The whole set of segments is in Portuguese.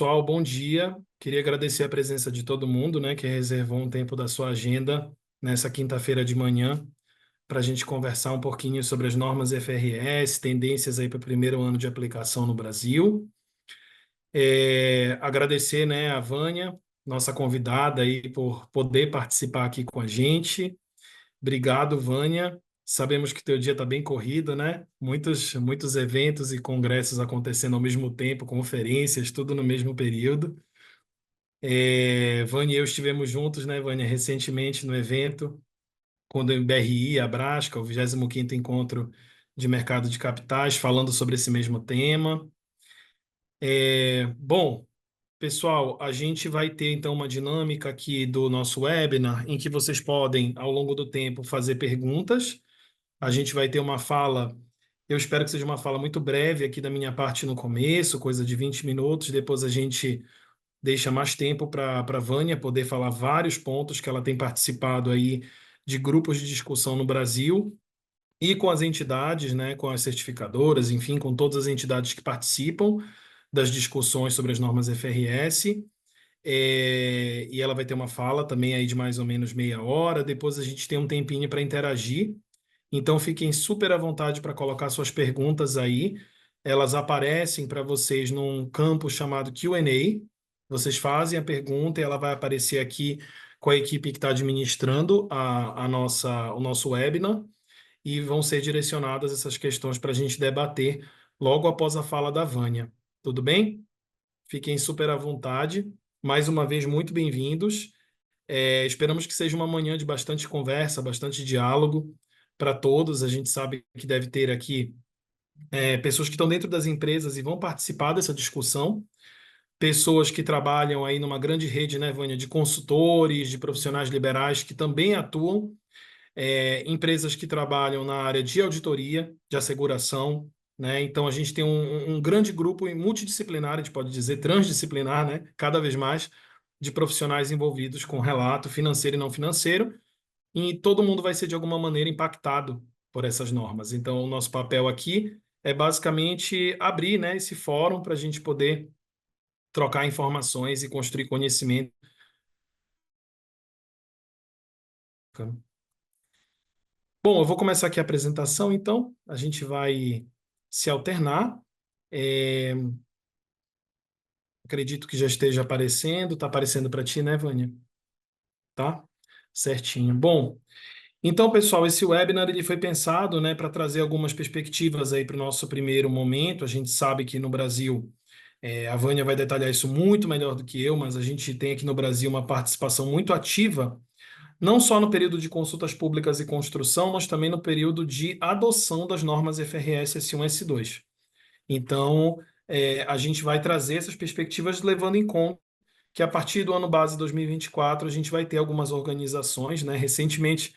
pessoal, bom dia. Queria agradecer a presença de todo mundo, né, que reservou um tempo da sua agenda nessa quinta-feira de manhã para a gente conversar um pouquinho sobre as normas FRS, tendências aí para o primeiro ano de aplicação no Brasil. Agradecer, né, a Vânia, nossa convidada aí, por poder participar aqui com a gente. Obrigado, Vânia. Sabemos que teu dia está bem corrido, né? Muitos eventos e congressos acontecendo ao mesmo tempo, conferências, tudo no mesmo período. Vânia e eu estivemos juntos, né, Vânia, recentemente no evento, quando o MBRI, a Brasca, o 25º Encontro de Mercado de Capitais, falando sobre esse mesmo tema. Bom, pessoal, a gente vai ter então uma dinâmica aqui do nosso webinar, em que vocês podem, ao longo do tempo, fazer perguntas. A gente vai ter uma fala, eu espero que seja uma fala muito breve aqui da minha parte no começo, coisa de 20 minutos, depois a gente deixa mais tempo para a Vânia poder falar vários pontos que ela tem participado aí de grupos de discussão no Brasil e com as entidades, né, com as certificadoras, enfim, com todas as entidades que participam das discussões sobre as normas FRS. E ela vai ter uma fala também aí de mais ou menos meia hora. Depois a gente tem um tempinho para interagir. Então fiquem super à vontade para colocar suas perguntas aí. Elas aparecem para vocês num campo chamado Q&A. Vocês fazem a pergunta e ela vai aparecer aqui com a equipe que está administrando o nosso webinar e vão ser direcionadas essas questões para a gente debater logo após a fala da Vânia. Tudo bem? Fiquem super à vontade. Mais uma vez, muito bem-vindos. Esperamos que seja uma manhã de bastante conversa, bastante diálogo para todos. A gente sabe que deve ter aqui pessoas que estão dentro das empresas e vão participar dessa discussão, pessoas que trabalham aí numa grande rede, né, Vânia, de consultores, de profissionais liberais que também atuam, empresas que trabalham na área de auditoria, de asseguração, né? Então a gente tem um grande grupo multidisciplinar, a gente pode dizer transdisciplinar, né? Cada vez mais de profissionais envolvidos com relato financeiro e não financeiro, e todo mundo vai ser de alguma maneira impactado por essas normas. Então, o nosso papel aqui é basicamente abrir, né, esse fórum para a gente poder trocar informações e construir conhecimento. Bom, eu vou começar aqui a apresentação, então. A gente vai se alternar. É, Acredito que já esteja aparecendo. Está aparecendo para ti, né, Vânia? Tá? Certinho. Bom, então, pessoal, esse webinar ele foi pensado, né, para trazer algumas perspectivas aí para o nosso primeiro momento. A gente sabe que no Brasil, a Vânia vai detalhar isso muito melhor do que eu, mas a gente tem aqui no Brasil uma participação muito ativa, não só no período de consultas públicas e construção, mas também no período de adoção das normas FRS S1 e S2. Então, a gente vai trazer essas perspectivas levando em conta que a partir do ano base 2024 a gente vai ter algumas organizações, né? Recentemente,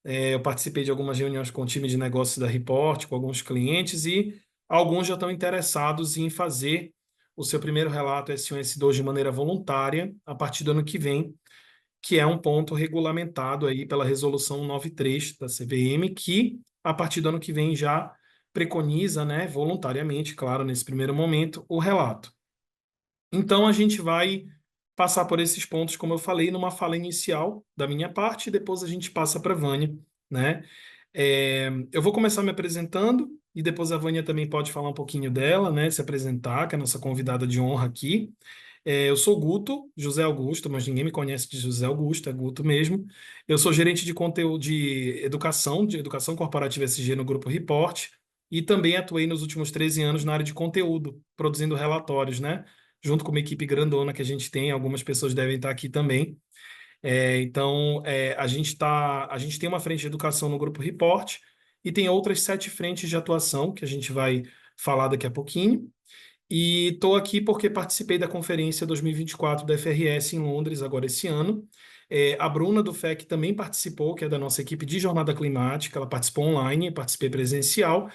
eu participei de algumas reuniões com o time de negócios da Report, com alguns clientes, e alguns já estão interessados em fazer o seu primeiro relato S1 e S2 de maneira voluntária a partir do ano que vem, que é um ponto regulamentado aí pela Resolução 93 da CVM, que a partir do ano que vem já preconiza, né, voluntariamente, claro, nesse primeiro momento, o relato. Então, a gente vai passar por esses pontos, como eu falei, numa fala inicial da minha parte, e depois a gente passa para a Vânia, né? Eu vou começar me apresentando, e depois a Vânia também pode falar um pouquinho dela, né? Se apresentar, que é a nossa convidada de honra aqui. Eu sou Guto, José Augusto, mas ninguém me conhece de José Augusto, é Guto mesmo. Eu sou gerente de conteúdo de educação corporativa SG no Grupo Report, e também atuei nos últimos 13 anos na área de conteúdo, produzindo relatórios, né? Junto com uma equipe grandona que a gente tem, algumas pessoas devem estar aqui também. Então, a gente tem uma frente de educação no Grupo Report e tem outras 7 frentes de atuação que a gente vai falar daqui a pouquinho. E estou aqui porque participei da conferência 2024 da FRS em Londres, agora esse ano. A Bruna do FEC também participou, que é da nossa equipe de jornada climática. Ela participou online, participei presencial.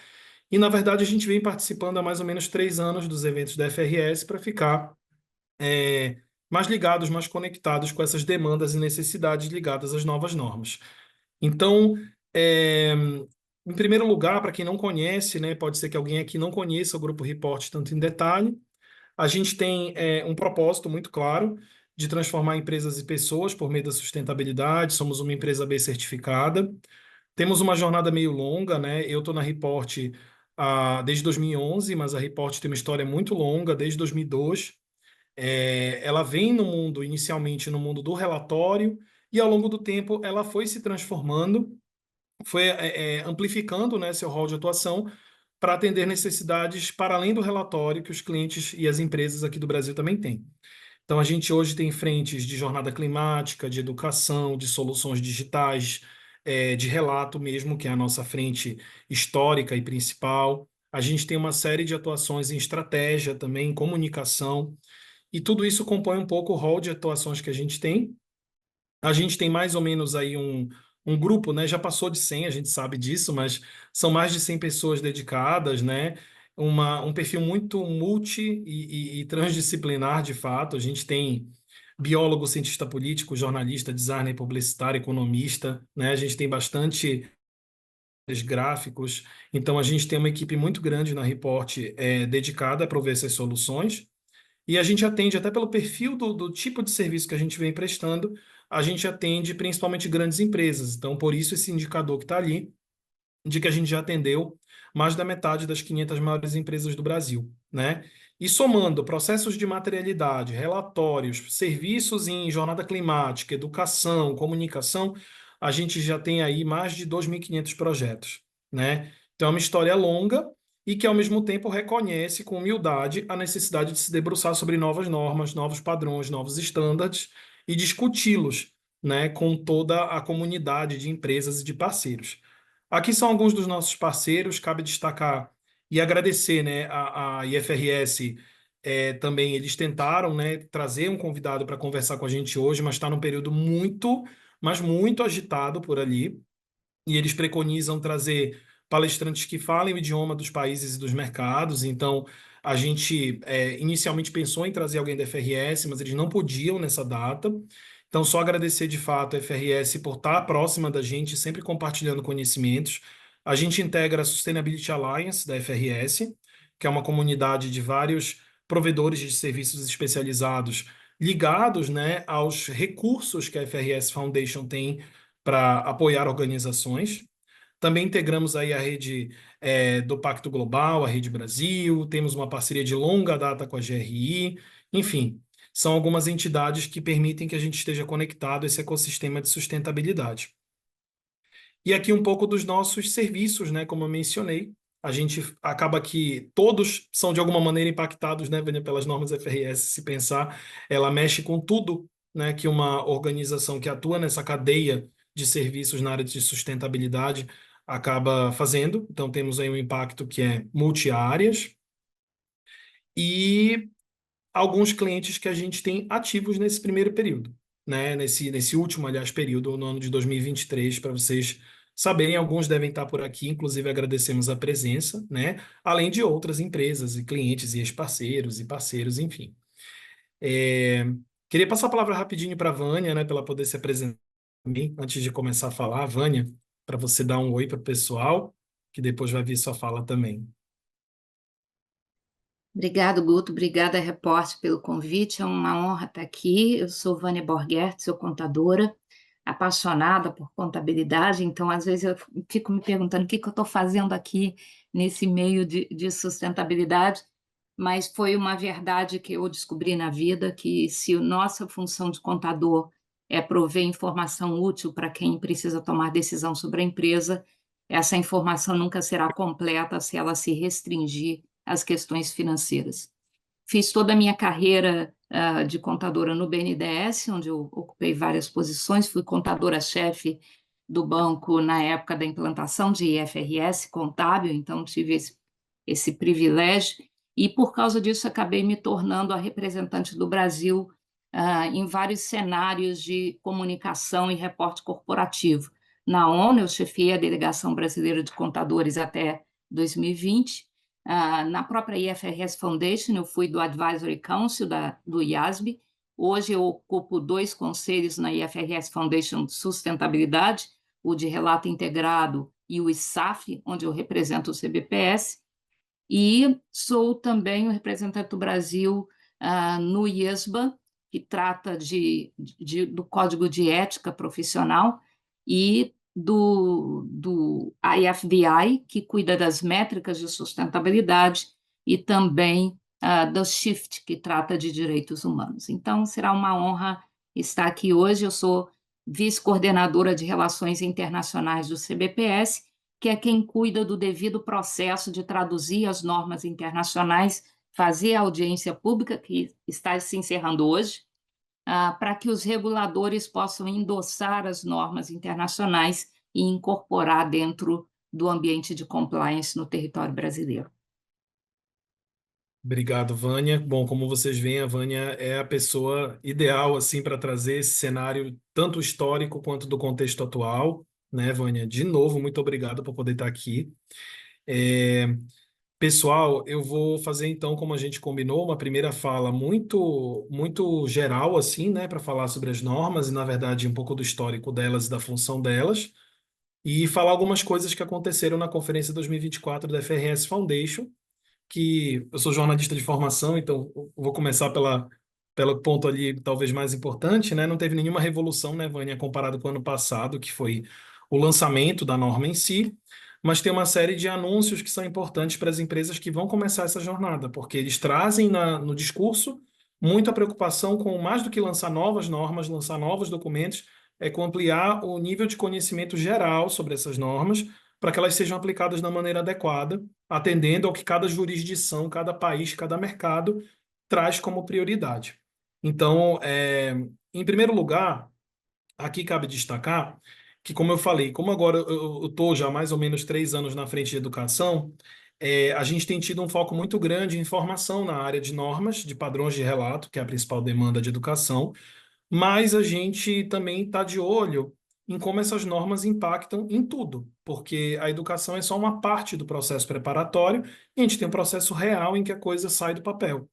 E, na verdade, a gente vem participando há mais ou menos 3 anos dos eventos da FRS para ficar mais ligados, mais conectados com essas demandas e necessidades ligadas às novas normas. Então, em primeiro lugar, para quem não conhece, né, pode ser que alguém aqui não conheça o Grupo Report tanto em detalhe. A gente tem um propósito muito claro de transformar empresas e pessoas por meio da sustentabilidade. Somos uma empresa B certificada. Temos uma jornada meio longa, né? Eu estou na Report desde 2011, mas a Report tem uma história muito longa, desde 2002. Ela vem no mundo, inicialmente no mundo do relatório, e ao longo do tempo ela foi se transformando, foi amplificando, né, seu rol de atuação para atender necessidades para além do relatório que os clientes e as empresas aqui do Brasil também têm. Então, a gente hoje tem frentes de jornada climática, de educação, de soluções digitais, de relato mesmo, que é a nossa frente histórica e principal. A gente tem uma série de atuações em estratégia também, em comunicação, e tudo isso compõe um pouco o rol de atuações que a gente tem. A gente tem mais ou menos aí um grupo, né? Já passou de 100, a gente sabe disso, mas são mais de 100 pessoas dedicadas, né? Um perfil muito multi e transdisciplinar, de fato. A gente tem biólogo, cientista político, jornalista, designer, publicitário, economista, né? A gente tem bastante gráficos. Então, a gente tem uma equipe muito grande na Report, dedicada a prover essas soluções. E a gente atende, até pelo perfil do tipo de serviço que a gente vem prestando, a gente atende principalmente grandes empresas. Então, por isso esse indicador que está ali, de que a gente já atendeu mais da metade das 500 maiores empresas do Brasil, né? E somando processos de materialidade, relatórios, serviços em jornada climática, educação, comunicação, a gente já tem aí mais de 2.500 projetos, né? Então é uma história longa e que ao mesmo tempo reconhece com humildade a necessidade de se debruçar sobre novas normas, novos padrões, novos estándares e discuti-los, né, com toda a comunidade de empresas e de parceiros. Aqui são alguns dos nossos parceiros, cabe destacar e agradecer, né, a IFRS. Também eles tentaram, né, trazer um convidado para conversar com a gente hoje, mas está num período muito, mas muito agitado por ali, e eles preconizam trazer palestrantes que falem o idioma dos países e dos mercados. Então, a gente inicialmente pensou em trazer alguém da FRS, mas eles não podiam nessa data. Então, só agradecer de fato a FRS por estar próxima da gente, sempre compartilhando conhecimentos. A gente integra a Sustainability Alliance da FRS, que é uma comunidade de vários provedores de serviços especializados ligados, né, aos recursos que a FRS Foundation tem para apoiar organizações. Também integramos aí a rede do Pacto Global, a Rede Brasil, temos uma parceria de longa data com a GRI, enfim, são algumas entidades que permitem que a gente esteja conectado a esse ecossistema de sustentabilidade. E aqui um pouco dos nossos serviços, né? Como eu mencionei, a gente acaba que todos são de alguma maneira impactados, né, Vânia, pelas normas FRS. Se pensar, ela mexe com tudo, né, que uma organização que atua nessa cadeia de serviços na área de sustentabilidade acaba fazendo. Então, temos aí um impacto que é multi-áreas e alguns clientes que a gente tem ativos nesse primeiro período, né? Nesse último, aliás, período, no ano de 2023, para vocês saberem, alguns devem estar por aqui, inclusive agradecemos a presença, né? Além de outras empresas e clientes e ex-parceiros e parceiros, enfim. É, Queria passar a palavra rapidinho para a Vânia, né? Para ela poder se apresentar também, antes de começar a falar. Vânia, para você dar um oi para o pessoal, que depois vai vir sua fala também. Obrigado, Guto. Obrigada, repórter, pelo convite. É uma honra estar aqui. Eu sou Vânia Borgert, sou contadora, apaixonada por contabilidade. Então, às vezes, eu fico me perguntando o que eu estou fazendo aqui nesse meio de sustentabilidade. Mas foi uma verdade que eu descobri na vida, que se a nossa função de contador é prover informação útil para quem precisa tomar decisão sobre a empresa, essa informação nunca será completa se ela se restringir às questões financeiras. Fiz toda a minha carreira de contadora no BNDES, onde eu ocupei várias posições, fui contadora-chefe do banco na época da implantação de IFRS contábil, então tive esse privilégio, e por causa disso acabei me tornando a representante do Brasil em vários cenários de comunicação e reporte corporativo. Na ONU, eu chefiei a Delegação Brasileira de Contadores até 2020. Na própria IFRS Foundation, eu fui do Advisory Council do IASB. Hoje eu ocupo 2 conselhos na IFRS Foundation de Sustentabilidade, o de Relato Integrado e o ISAF, onde eu represento o CBPS. E sou também o representante do Brasil no IESBA, que trata do Código de Ética Profissional, e do IFDI, que cuida das métricas de sustentabilidade, e também do SHIFT, que trata de direitos humanos. Então, será uma honra estar aqui hoje. Eu sou vice-coordenadora de Relações Internacionais do CBPS, que é quem cuida do devido processo de traduzir as normas internacionais, fazer a audiência pública, que está se encerrando hoje, para que os reguladores possam endossar as normas internacionais e incorporar dentro do ambiente de compliance no território brasileiro. Obrigado, Vânia. Bom, como vocês veem, a Vânia é a pessoa ideal assim para trazer esse cenário tanto histórico quanto do contexto atual, né, Vânia? De novo, muito obrigado por poder estar aqui. É, Pessoal, eu vou fazer então, como a gente combinou, uma primeira fala muito geral assim, né, para falar sobre as normas e, na verdade, um pouco do histórico delas e da função delas, e falar algumas coisas que aconteceram na Conferência 2024 da FRS Foundation, que eu sou jornalista de formação, então eu vou começar pelo ponto ali talvez mais importante, né? Não teve nenhuma revolução, né, Vânia, comparado com o ano passado, que foi o lançamento da norma em si, mas tem uma série de anúncios que são importantes para as empresas que vão começar essa jornada, porque eles trazem no discurso muita preocupação com mais do que lançar novas normas, lançar novos documentos, é com ampliar o nível de conhecimento geral sobre essas normas, para que elas sejam aplicadas da maneira adequada, atendendo ao que cada jurisdição, cada país, cada mercado traz como prioridade. Então, em primeiro lugar, aqui cabe destacar que, como eu falei, como agora eu estou já mais ou menos 3 anos na frente de educação, a gente tem tido um foco muito grande em formação na área de normas, de padrões de relato, que é a principal demanda de educação, mas a gente também está de olho em como essas normas impactam em tudo, porque a educação é só uma parte do processo preparatório e a gente tem um processo real em que a coisa sai do papel.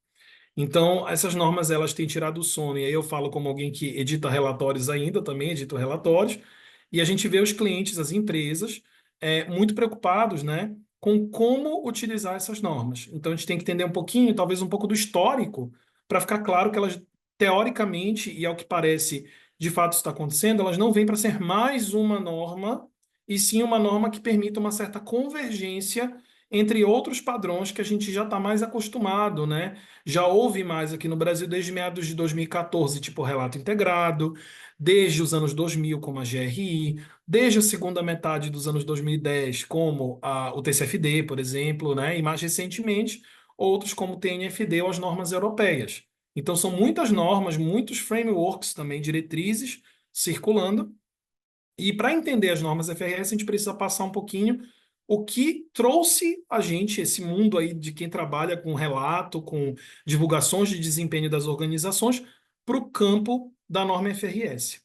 Então, essas normas elas têm tirado o sono, e aí eu falo como alguém que edita relatórios ainda, também edito relatórios, e a gente vê os clientes, as empresas, muito preocupados, né, com como utilizar essas normas. Então, a gente tem que entender um pouquinho, talvez um pouco do histórico, para ficar claro que elas, teoricamente, e ao que parece, de fato está acontecendo, elas não vêm para ser mais uma norma, e sim uma norma que permita uma certa convergência entre outros padrões que a gente já está mais acostumado, né? Já houve mais aqui no Brasil desde meados de 2014, tipo relato integrado, desde os anos 2000, como a GRI, desde a segunda metade dos anos 2010, como o TCFD, por exemplo, né? E mais recentemente, outros como o TNFD ou as normas europeias. Então, são muitas normas, muitos frameworks também, diretrizes circulando. E para entender as normas FRS, a gente precisa passar um pouquinho o que trouxe a gente, esse mundo aí de quem trabalha com relato, com divulgações de desempenho das organizações, para o campo da norma FRS.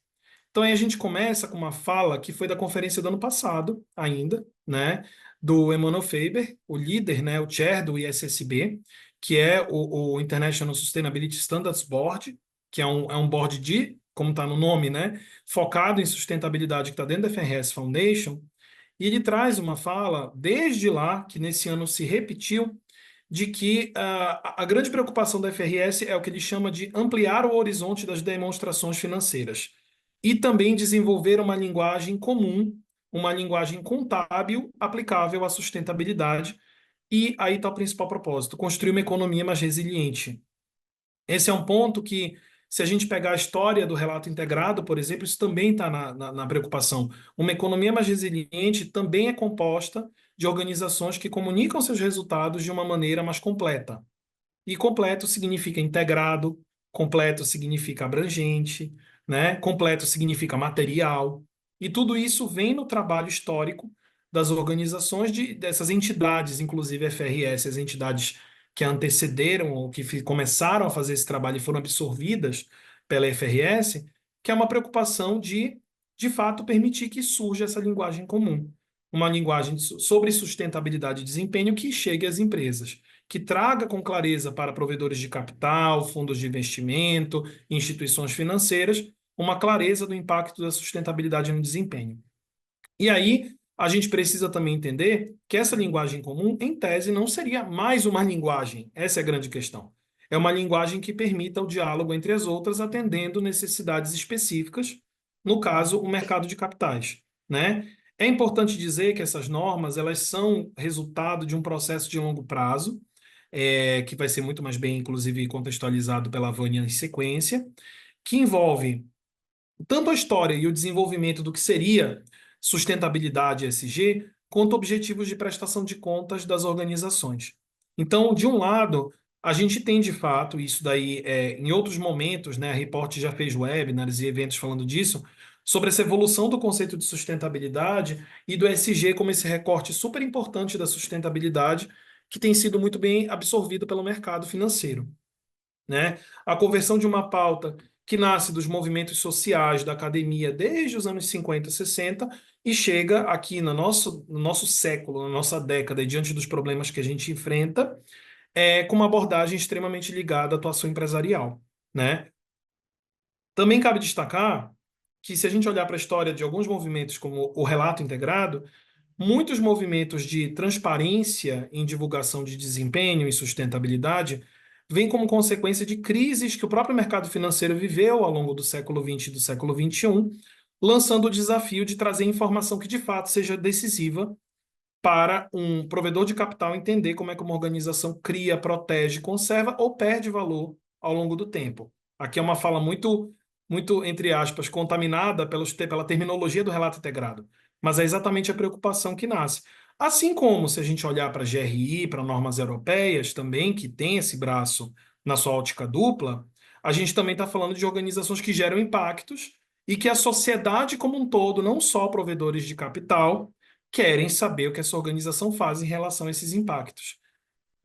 Então aí a gente começa com uma fala que foi da conferência do ano passado, ainda, né, do Emmanuel Faber, o líder, né, o chair do ISSB, que é o International Sustainability Standards Board, que é um board de, como está no nome, né, focado em sustentabilidade que está dentro da FRS Foundation, e ele traz uma fala, desde lá, que nesse ano se repetiu, de que a grande preocupação da FRS é o que ele chama de ampliar o horizonte das demonstrações financeiras e também desenvolver uma linguagem comum, uma linguagem contábil aplicável à sustentabilidade. E aí está o principal propósito: construir uma economia mais resiliente. Esse é um ponto que, se a gente pegar a história do relato integrado, por exemplo, isso também está na preocupação. Uma economia mais resiliente também é composta de organizações que comunicam seus resultados de uma maneira mais completa. E completo significa integrado, completo significa abrangente, né? Completo significa material. E tudo isso vem no trabalho histórico das organizações, dessas entidades, inclusive a FRS, as entidades que antecederam ou que começaram a fazer esse trabalho e foram absorvidas pela FRS, que é uma preocupação de fato, permitir que surja essa linguagem comum. Uma linguagem sobre sustentabilidade e desempenho que chegue às empresas, que traga com clareza para provedores de capital, fundos de investimento, instituições financeiras, uma clareza do impacto da sustentabilidade no desempenho. E aí, a gente precisa também entender que essa linguagem comum, em tese, não seria mais uma linguagem. Essa é a grande questão. É uma linguagem que permita o diálogo entre as outras, atendendo necessidades específicas, no caso, o mercado de capitais, né? É importante dizer que essas normas, elas são resultado de um processo de longo prazo, que vai ser muito mais bem, inclusive, contextualizado pela Vânia em sequência, que envolve tanto a história e o desenvolvimento do que seria sustentabilidade ESG, quanto objetivos de prestação de contas das organizações. Então, de um lado, a gente tem de fato isso daí em outros momentos, né? A Report já fez webinars e eventos falando disso, sobre essa evolução do conceito de sustentabilidade e do ESG como esse recorte super importante da sustentabilidade que tem sido muito bem absorvido pelo mercado financeiro, né? A conversão de uma pauta que nasce dos movimentos sociais da academia desde os anos 50, 60 e chega aqui no nosso século, na nossa década, e diante dos problemas que a gente enfrenta, com uma abordagem extremamente ligada à atuação empresarial, né? Também cabe destacar que, se a gente olhar para a história de alguns movimentos, como o relato integrado, muitos movimentos de transparência em divulgação de desempenho e sustentabilidade vêm como consequência de crises que o próprio mercado financeiro viveu ao longo do século XX e do século XXI, lançando o desafio de trazer informação que de fato seja decisiva para um provedor de capital entender como é que uma organização cria, protege, conserva ou perde valor ao longo do tempo. Aqui é uma fala muito, entre aspas, contaminada pela terminologia do relato integrado, mas é exatamente a preocupação que nasce. Assim como, se a gente olhar para a GRI, para normas europeias também, que tem esse braço na sua ótica dupla, a gente também está falando de organizações que geram impactos e que a sociedade como um todo, não só provedores de capital, querem saber o que essa organização faz em relação a esses impactos.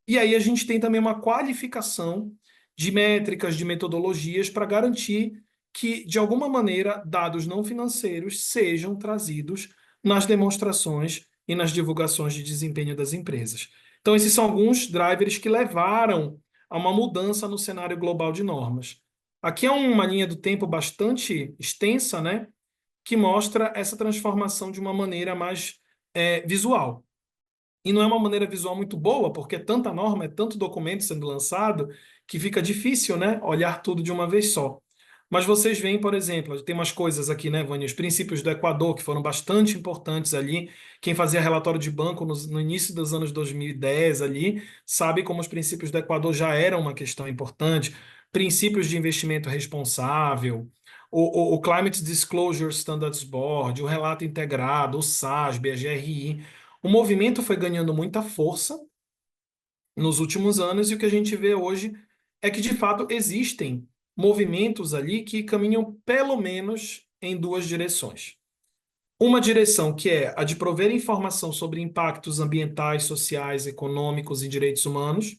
E aí a gente tem também uma qualificação de métricas, de metodologias para garantir que, de alguma maneira, dados não financeiros sejam trazidos nas demonstrações e nas divulgações de desempenho das empresas. Então, esses são alguns drivers que levaram a uma mudança no cenário global de normas. Aqui é uma linha do tempo bastante extensa, né, que mostra essa transformação de uma maneira mais visual. E não é uma maneira visual muito boa, porque é tanta norma, é tanto documento sendo lançado, que fica difícil, né, olhar tudo de uma vez só. Mas vocês veem, por exemplo, tem umas coisas aqui, né, Vânia, os princípios do Equador, que foram bastante importantes ali. Quem fazia relatório de banco no início dos anos 2010 ali, sabe como os princípios do Equador já eram uma questão importante. Princípios de investimento responsável, o Climate Disclosure Standards Board, o relato integrado, o SASB, a GRI. O movimento foi ganhando muita força nos últimos anos, e o que a gente vê hoje é que, de fato, existem movimentos ali que caminham pelo menos em duas direções. Uma direção que é a de prover informação sobre impactos ambientais, sociais, econômicos e direitos humanos,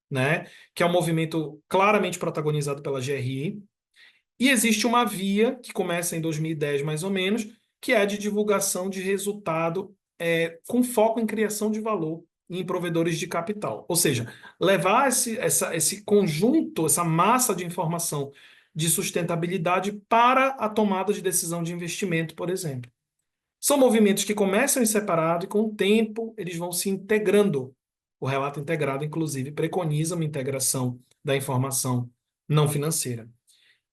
né? Que é um movimento claramente protagonizado pela GRI. E existe uma via que começa em 2010, mais ou menos, que é a de divulgação de resultado com foco em criação de valor e em provedores de capital. Ou seja, levar esse conjunto, essa massa de informação de sustentabilidade para a tomada de decisão de investimento, por exemplo. São movimentos que começam em separado e, com o tempo, eles vão se integrando. O relato integrado, inclusive, preconiza uma integração da informação não financeira.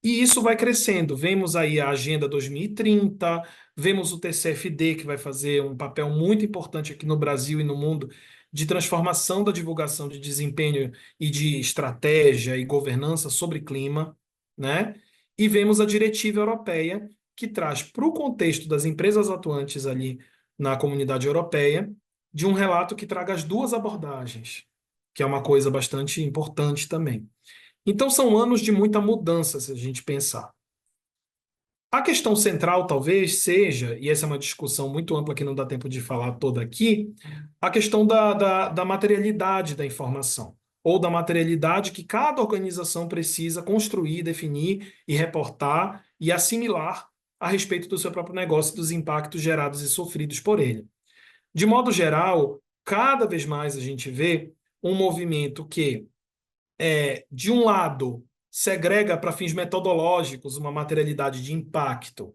E isso vai crescendo. Vemos aí a Agenda 2030, vemos o TCFD, que vai fazer um papel muito importante aqui no Brasil e no mundo de transformação da divulgação de desempenho e de estratégia e governança sobre clima, né? E vemos a Diretiva Europeia, que traz para o contexto das empresas atuantes ali na comunidade europeia, de um relato que traga as duas abordagens, que é uma coisa bastante importante também. Então, são anos de muita mudança, se a gente pensar. A questão central, talvez, seja, e essa é uma discussão muito ampla que não dá tempo de falar toda aqui, a questão da materialidade da informação, ou da materialidade que cada organização precisa construir, definir e reportar e assimilar a respeito do seu próprio negócio e dos impactos gerados e sofridos por ele. De modo geral, cada vez mais a gente vê um movimento que de um lado, segrega para fins metodológicos uma materialidade de impacto,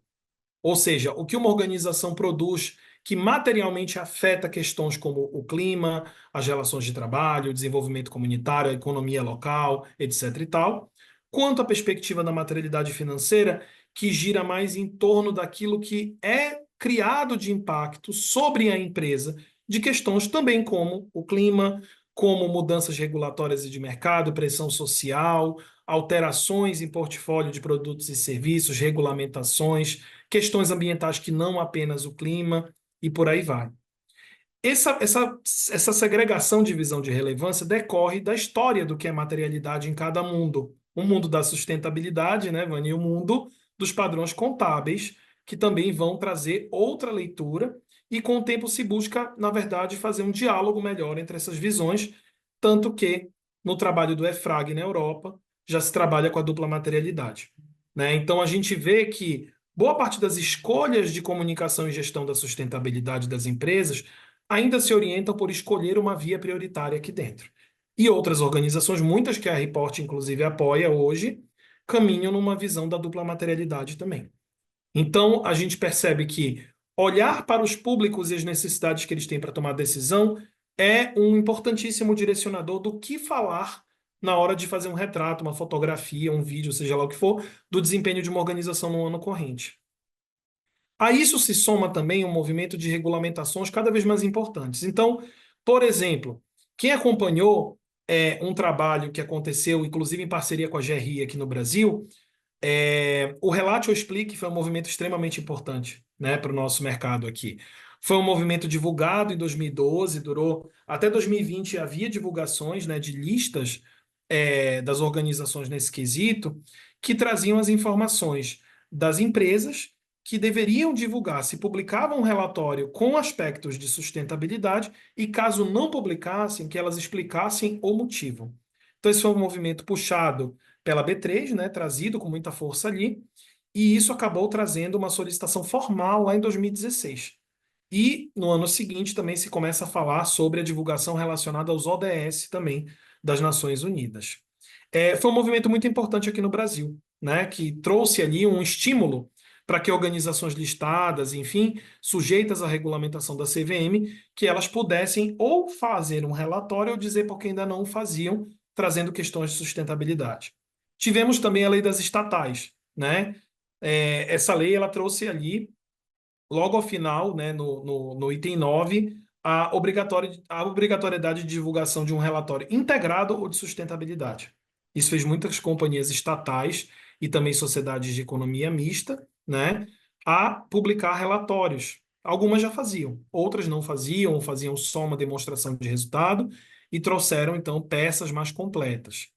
ou seja, o que uma organização produz que materialmente afeta questões como o clima, as relações de trabalho, o desenvolvimento comunitário, a economia local, etc. e tal, quanto à perspectiva da materialidade financeira, que gira mais em torno daquilo que é criado de impacto sobre a empresa, de questões também como o clima, como mudanças regulatórias e de mercado, pressão social, alterações em portfólio de produtos e serviços, regulamentações, questões ambientais que não apenas o clima, e por aí vai. Essa segregação de visão de relevância decorre da história do que é materialidade em cada mundo. O mundo da sustentabilidade, né, Vânia, e o mundo dos padrões contábeis, que também vão trazer outra leitura, e com o tempo se busca, na verdade, fazer um diálogo melhor entre essas visões, tanto que no trabalho do EFRAG na Europa já se trabalha com a dupla materialidade. Né? Então a gente vê que boa parte das escolhas de comunicação e gestão da sustentabilidade das empresas ainda se orientam por escolher uma via prioritária aqui dentro. E outras organizações, muitas que a Report inclusive apoia hoje, caminham numa visão da dupla materialidade também. Então, a gente percebe que olhar para os públicos e as necessidades que eles têm para tomar decisão é um importantíssimo direcionador do que falar na hora de fazer um retrato, uma fotografia, um vídeo, seja lá o que for, do desempenho de uma organização no ano corrente. A isso se soma também um movimento de regulamentações cada vez mais importantes. Então, por exemplo, quem acompanhou um trabalho que aconteceu, inclusive em parceria com a GRI aqui no Brasil, o Relate ou Explique foi um movimento extremamente importante, né, para o nosso mercado aqui. Foi um movimento divulgado em 2012, durou até 2020, havia divulgações, né, de listas das organizações nesse quesito, que traziam as informações das empresas que deveriam divulgar se publicavam um relatório com aspectos de sustentabilidade e, caso não publicassem, que elas explicassem o motivo. Então, esse foi um movimento puxado pela B3, né, trazido com muita força ali, e isso acabou trazendo uma solicitação formal lá em 2016. E no ano seguinte também se começa a falar sobre a divulgação relacionada aos ODS também das Nações Unidas. Foi um movimento muito importante aqui no Brasil, né, que trouxe ali um estímulo para que organizações listadas, enfim, sujeitas à regulamentação da CVM, que elas pudessem ou fazer um relatório ou dizer por que ainda não o faziam, trazendo questões de sustentabilidade. Tivemos também a lei das estatais, né? Essa lei ela trouxe ali, logo ao final, né, no item 9, a obrigatoriedade de divulgação de um relatório integrado ou de sustentabilidade. Isso fez muitas companhias estatais e também sociedades de economia mista, né, a publicar relatórios. Algumas já faziam, outras não faziam, ou faziam só uma demonstração de resultado e trouxeram, então, peças mais completas.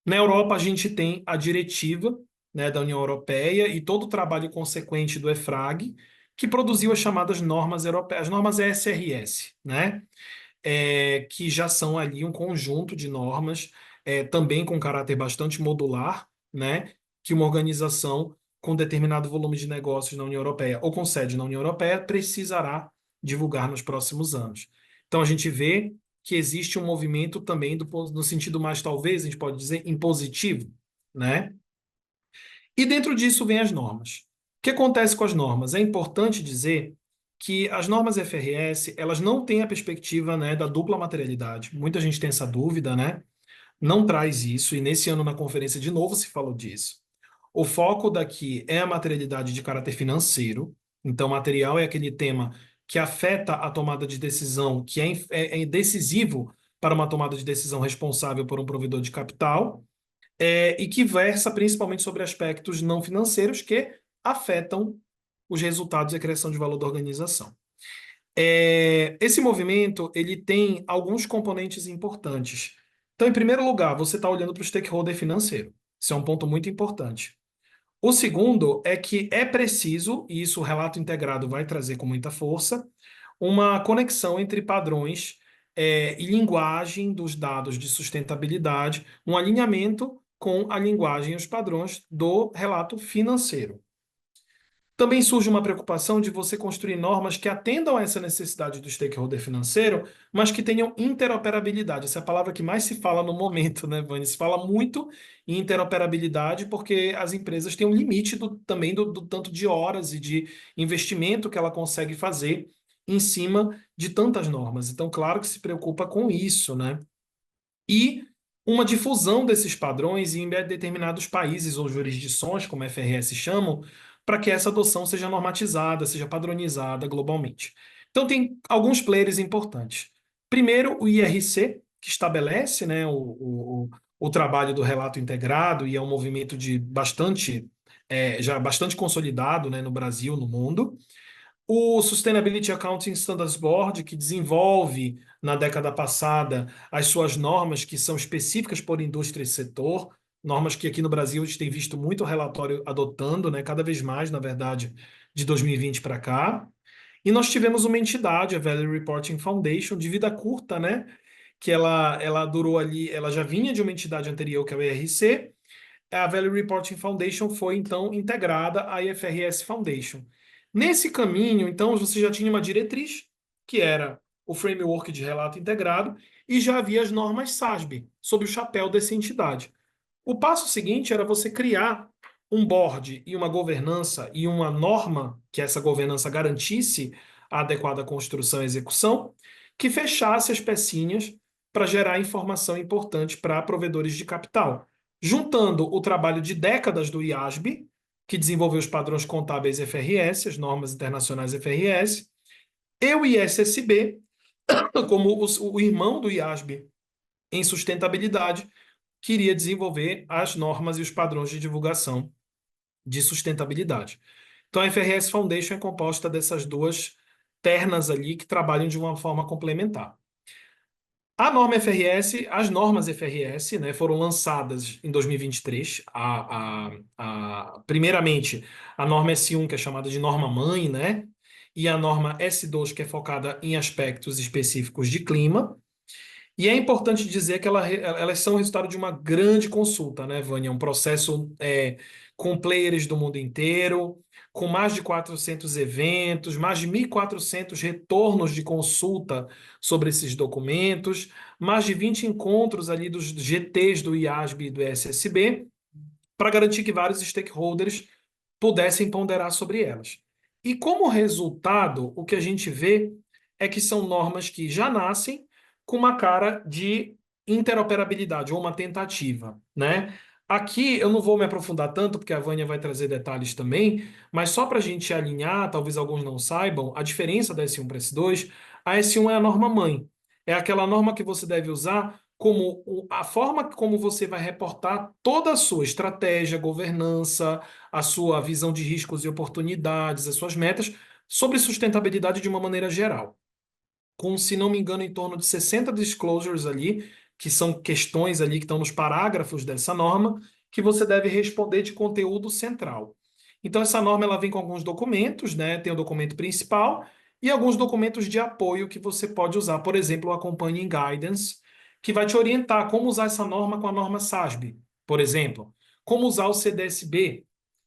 Na Europa, a gente tem a diretiva, né, da União Europeia e todo o trabalho consequente do EFRAG, que produziu as chamadas normas europeias, as normas ESRS, né, que já são ali um conjunto de normas, também com caráter bastante modular, né, que uma organização com determinado volume de negócios na União Europeia ou com sede na União Europeia precisará divulgar nos próximos anos. Então, a gente vê que existe um movimento também no sentido mais, talvez, a gente pode dizer, impositivo, né? E dentro disso vem as normas. O que acontece com as normas? É importante dizer que as normas FRS, elas não têm a perspectiva, né, da dupla materialidade. Muita gente tem essa dúvida, né? Não traz isso, e nesse ano na conferência de novo se falou disso. O foco daqui é a materialidade de caráter financeiro. Então, material é aquele tema que afeta a tomada de decisão, que é decisivo para uma tomada de decisão responsável por um provedor de capital, e que versa principalmente sobre aspectos não financeiros que afetam os resultados e a criação de valor da organização. Esse movimento ele tem alguns componentes importantes. Então, em primeiro lugar, você está olhando para o stakeholder financeiro. Isso é um ponto muito importante. O segundo é que é preciso, e isso o relato integrado vai trazer com muita força, uma conexão entre padrões e linguagem dos dados de sustentabilidade, um alinhamento com a linguagem e os padrões do relato financeiro. Também surge uma preocupação de você construir normas que atendam a essa necessidade do stakeholder financeiro, mas que tenham interoperabilidade. Essa é a palavra que mais se fala no momento, né, Vânia? Se fala muito em interoperabilidade porque as empresas têm um limite também do tanto de horas e de investimento que ela consegue fazer em cima de tantas normas. Então, claro que se preocupa com isso, né? E uma difusão desses padrões em determinados países ou jurisdições, como a FRS chamam, para que essa adoção seja normatizada, seja padronizada globalmente. Então, tem alguns players importantes. Primeiro, o IRC, que estabelece, né, o trabalho do relato integrado, e é um movimento de bastante, já bastante consolidado, né, no Brasil, no mundo. O Sustainability Accounting Standards Board, que desenvolve, na década passada, as suas normas que são específicas por indústria e setor, normas que aqui no Brasil a gente tem visto muito relatório adotando, né, cada vez mais, na verdade, de 2020 para cá. E nós tivemos uma entidade, a Value Reporting Foundation, de vida curta, né, que ela durou ali, ela já vinha de uma entidade anterior, que é o IRC. A Value Reporting Foundation foi, então, integrada à IFRS Foundation. Nesse caminho, então, você já tinha uma diretriz, que era o framework de relato integrado, e já havia as normas SASB, sob o chapéu dessa entidade. O passo seguinte era você criar um board e uma governança e uma norma que essa governança garantisse a adequada construção e execução, que fechasse as pecinhas para gerar informação importante para provedores de capital, juntando o trabalho de décadas do IASB, que desenvolveu os padrões contábeis FRS, as normas internacionais FRS, e o ISSB, como o irmão do IASB em sustentabilidade, queria desenvolver as normas e os padrões de divulgação de sustentabilidade. Então, a FRS Foundation é composta dessas duas ternas ali que trabalham de uma forma complementar. A norma FRS, as normas FRS, né, foram lançadas em 2023. Primeiramente, a norma S1, que é chamada de norma mãe, né, e a norma S2, que é focada em aspectos específicos de clima. E é importante dizer que elas são resultado de uma grande consulta, né, Vânia? Um processo com players do mundo inteiro, com mais de 400 eventos, mais de 1.400 retornos de consulta sobre esses documentos, mais de 20 encontros ali dos GTs do IASB e do SSB, para garantir que vários stakeholders pudessem ponderar sobre elas. E como resultado, o que a gente vê é que são normas que já nascem com uma cara de interoperabilidade ou uma tentativa, né? Aqui eu não vou me aprofundar tanto, porque a Vânia vai trazer detalhes também, mas só para a gente alinhar, talvez alguns não saibam, a diferença da S1 para S2, a S1 é a norma mãe. É aquela norma que você deve usar como a forma como você vai reportar toda a sua estratégia, governança, a sua visão de riscos e oportunidades, as suas metas sobre sustentabilidade de uma maneira geral. Com, se não me engano, em torno de 60 disclosures ali, que são questões ali que estão nos parágrafos dessa norma, que você deve responder de conteúdo central. Então, essa norma ela vem com alguns documentos, né? Tem o documento principal e alguns documentos de apoio que você pode usar. Por exemplo, o Accompanying Guidance, que vai te orientar como usar essa norma com a norma SASB, por exemplo. Como usar o CDSB,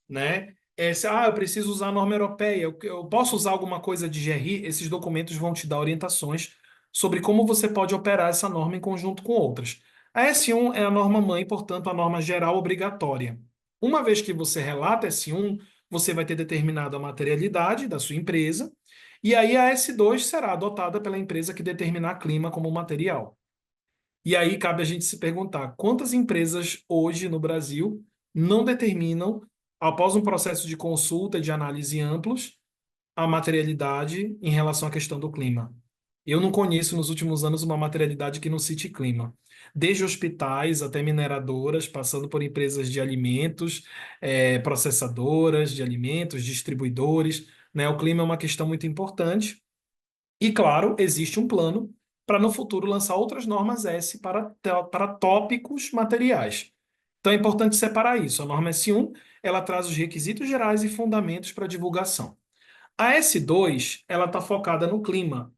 né? Eu preciso usar a norma europeia, eu posso usar alguma coisa de GRI, esses documentos vão te dar orientações sobre como você pode operar essa norma em conjunto com outras. A S1 é a norma mãe, portanto, a norma geral obrigatória. Uma vez que você relata S1, você vai ter determinado a materialidade da sua empresa, e aí a S2 será adotada pela empresa que determinar clima como material. E aí cabe a gente se perguntar quantas empresas hoje no Brasil não determinam, após um processo de consulta e de análise amplos, a materialidade em relação à questão do clima. Eu não conheço nos últimos anos uma materialidade que não cite clima. Desde hospitais até mineradoras, passando por empresas de alimentos, processadoras de alimentos, distribuidores, né? O clima é uma questão muito importante. E, claro, existe um plano para no futuro lançar outras normas S para tópicos materiais. Então é importante separar isso. A norma S1, ela traz os requisitos gerais e fundamentos para divulgação. A S2, ela está focada no clima.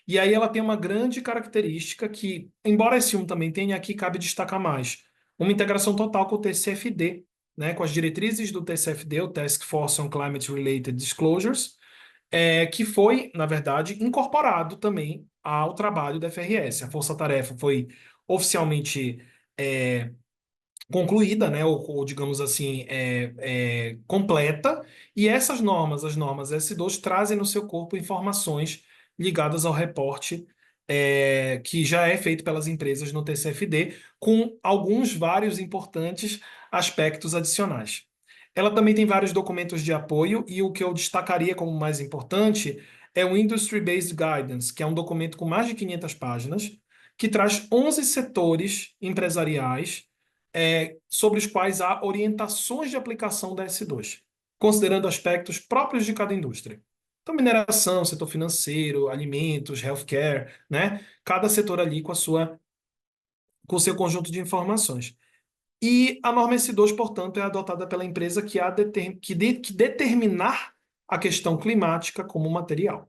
E aí ela tem uma grande característica que, embora a S1 também tenha, aqui cabe destacar mais. Uma integração total com o TCFD, né, com as diretrizes do TCFD, o Task Force on Climate Related Disclosures, que foi, na verdade, incorporado também ao trabalho da FRS. A força-tarefa foi oficialmente é, concluída, né, ou digamos assim, completa, e essas normas, as normas S2, trazem no seu corpo informações ligadas ao reporte que já é feito pelas empresas no TCFD, com alguns vários importantes aspectos adicionais. Ela também tem vários documentos de apoio e o que eu destacaria como mais importante é o Industry Based Guidance, que é um documento com mais de 500 páginas, que traz 11 setores empresariais sobre os quais há orientações de aplicação da S2, considerando aspectos próprios de cada indústria. Então, mineração, setor financeiro, alimentos, healthcare, né? Cada setor ali com o seu conjunto de informações. E a norma S2, portanto, é adotada pela empresa que determinar a questão climática como material,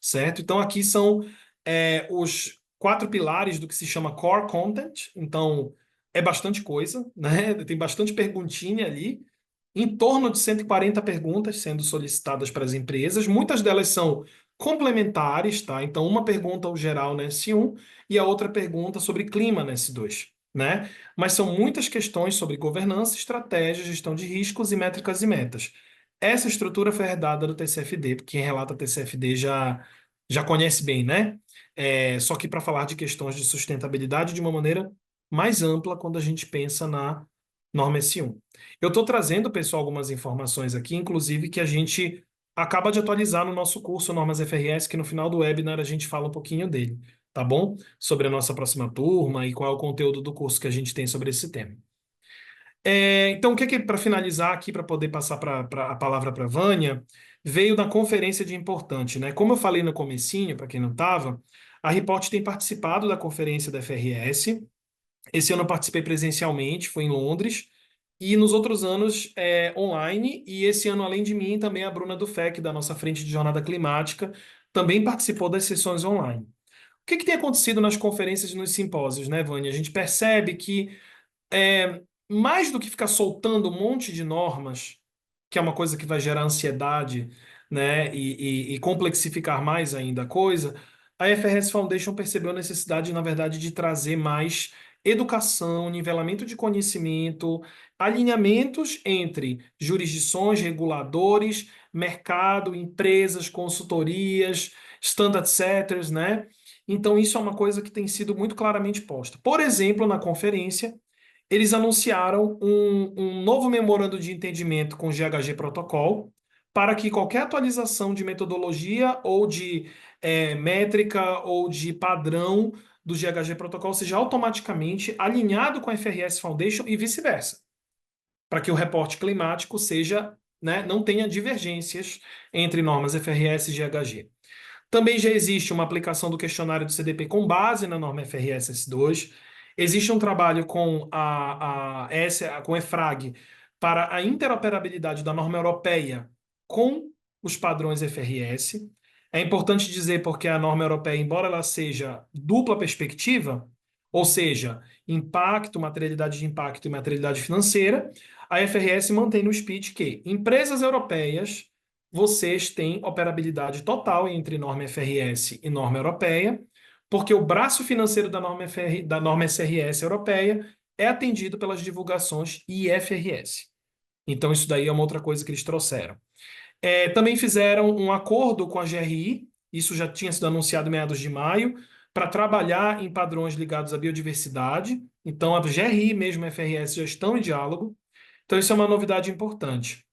certo? Então, aqui são os 4 pilares do que se chama Core Content. Então, é bastante coisa, né? Tem bastante perguntinha ali. Em torno de 140 perguntas sendo solicitadas para as empresas. Muitas delas são complementares, tá? Então, uma pergunta ao geral na S1 e a outra pergunta sobre clima na S2, né? Mas são muitas questões sobre governança, estratégia, gestão de riscos e métricas e metas. Essa estrutura foi herdada do TCFD, porque quem relata TCFD já conhece bem, né? Só que para falar de questões de sustentabilidade de uma maneira mais ampla quando a gente pensa na norma S1. Eu estou trazendo, pessoal, algumas informações aqui, inclusive que a gente acaba de atualizar no nosso curso Normas FRS, que no final do webinar a gente fala um pouquinho dele, tá bom? Sobre a nossa próxima turma e qual é o conteúdo do curso que a gente tem sobre esse tema. Então, o que para finalizar aqui, para poder passar a palavra para a Vânia, veio da conferência de importante, né? Como eu falei no comecinho, para quem não estava, a Report tem participado da conferência da FRS. Esse ano eu participei presencialmente, foi em Londres, e nos outros anos online, e esse ano, além de mim, também a Bruna Dufec, da nossa frente de jornada climática, também participou das sessões online. O que tem acontecido nas conferências e nos simpósios, né, Vânia? A gente percebe que mais do que ficar soltando um monte de normas, que é uma coisa que vai gerar ansiedade, né, e complexificar mais ainda a coisa, a FRS Foundation percebeu a necessidade, na verdade, de trazer mais educação, nivelamento de conhecimento, alinhamentos entre jurisdições, reguladores, mercado, empresas, consultorias, standard setters, né? Então, isso é uma coisa que tem sido muito claramente posta. Por exemplo, na conferência, eles anunciaram um novo memorando de entendimento com o GHG Protocol para que qualquer atualização de metodologia ou de métrica ou de padrão do GHG Protocol seja automaticamente alinhado com a FRS Foundation e vice-versa, para que o reporte climático seja, né, não tenha divergências entre normas FRS e GHG. Também já existe uma aplicação do questionário do CDP com base na norma FRS S2. Existe um trabalho com EFRAG para a interoperabilidade da norma europeia com os padrões FRS. É importante dizer porque a norma europeia, embora ela seja dupla perspectiva, ou seja, impacto, materialidade de impacto e materialidade financeira, a FRS mantém no speech que empresas europeias vocês têm operabilidade total entre norma FRS e norma europeia, porque o braço financeiro da norma SRS europeia é atendido pelas divulgações IFRS. Então, isso daí é uma outra coisa que eles trouxeram. Também fizeram um acordo com a GRI, isso já tinha sido anunciado em meados de maio, para trabalhar em padrões ligados à biodiversidade. Então, a GRI mesmo e a FRS já estão em diálogo. Então, isso é uma novidade importante.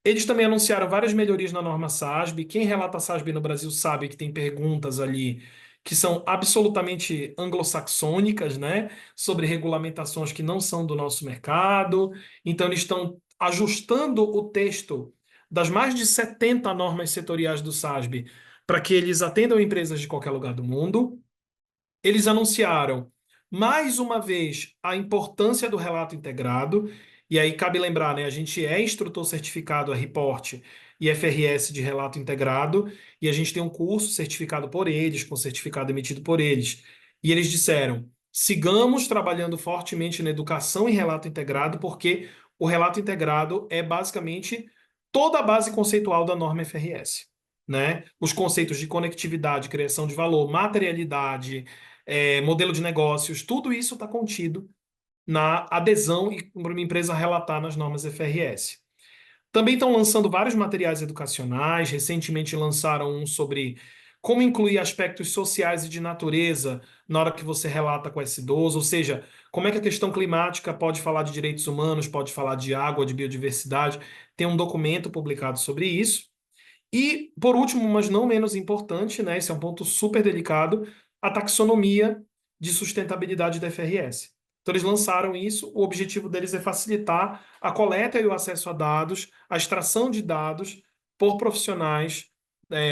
Eles também anunciaram várias melhorias na norma SASB. Quem relata SASB no Brasil sabe que tem perguntas ali que são absolutamente anglo-saxônicas, né? Sobre regulamentações que não são do nosso mercado. Então, eles estão ajustando o texto das mais de 70 normas setoriais do SASB para que eles atendam empresas de qualquer lugar do mundo. Eles anunciaram mais uma vez a importância do relato integrado, e aí cabe lembrar, né, a gente é instrutor certificado a Report e FRS de relato integrado, e a gente tem um curso certificado por eles, com certificado emitido por eles. E eles disseram: sigamos trabalhando fortemente na educação em relato integrado, porque o relato integrado é basicamente toda a base conceitual da norma FRS. Né? Os conceitos de conectividade, criação de valor, materialidade, modelo de negócios, tudo isso está contido na adesão e para uma empresa relatar nas normas FRS. Também estão lançando vários materiais educacionais, recentemente lançaram um sobre como incluir aspectos sociais e de natureza na hora que você relata com esse idoso, ou seja, como é que a questão climática pode falar de direitos humanos, pode falar de água, de biodiversidade. Tem um documento publicado sobre isso. E, por último, mas não menos importante, né, esse é um ponto super delicado, a taxonomia de sustentabilidade da FRS. Então, eles lançaram isso, o objetivo deles é facilitar a coleta e o acesso a dados, a extração de dados por profissionais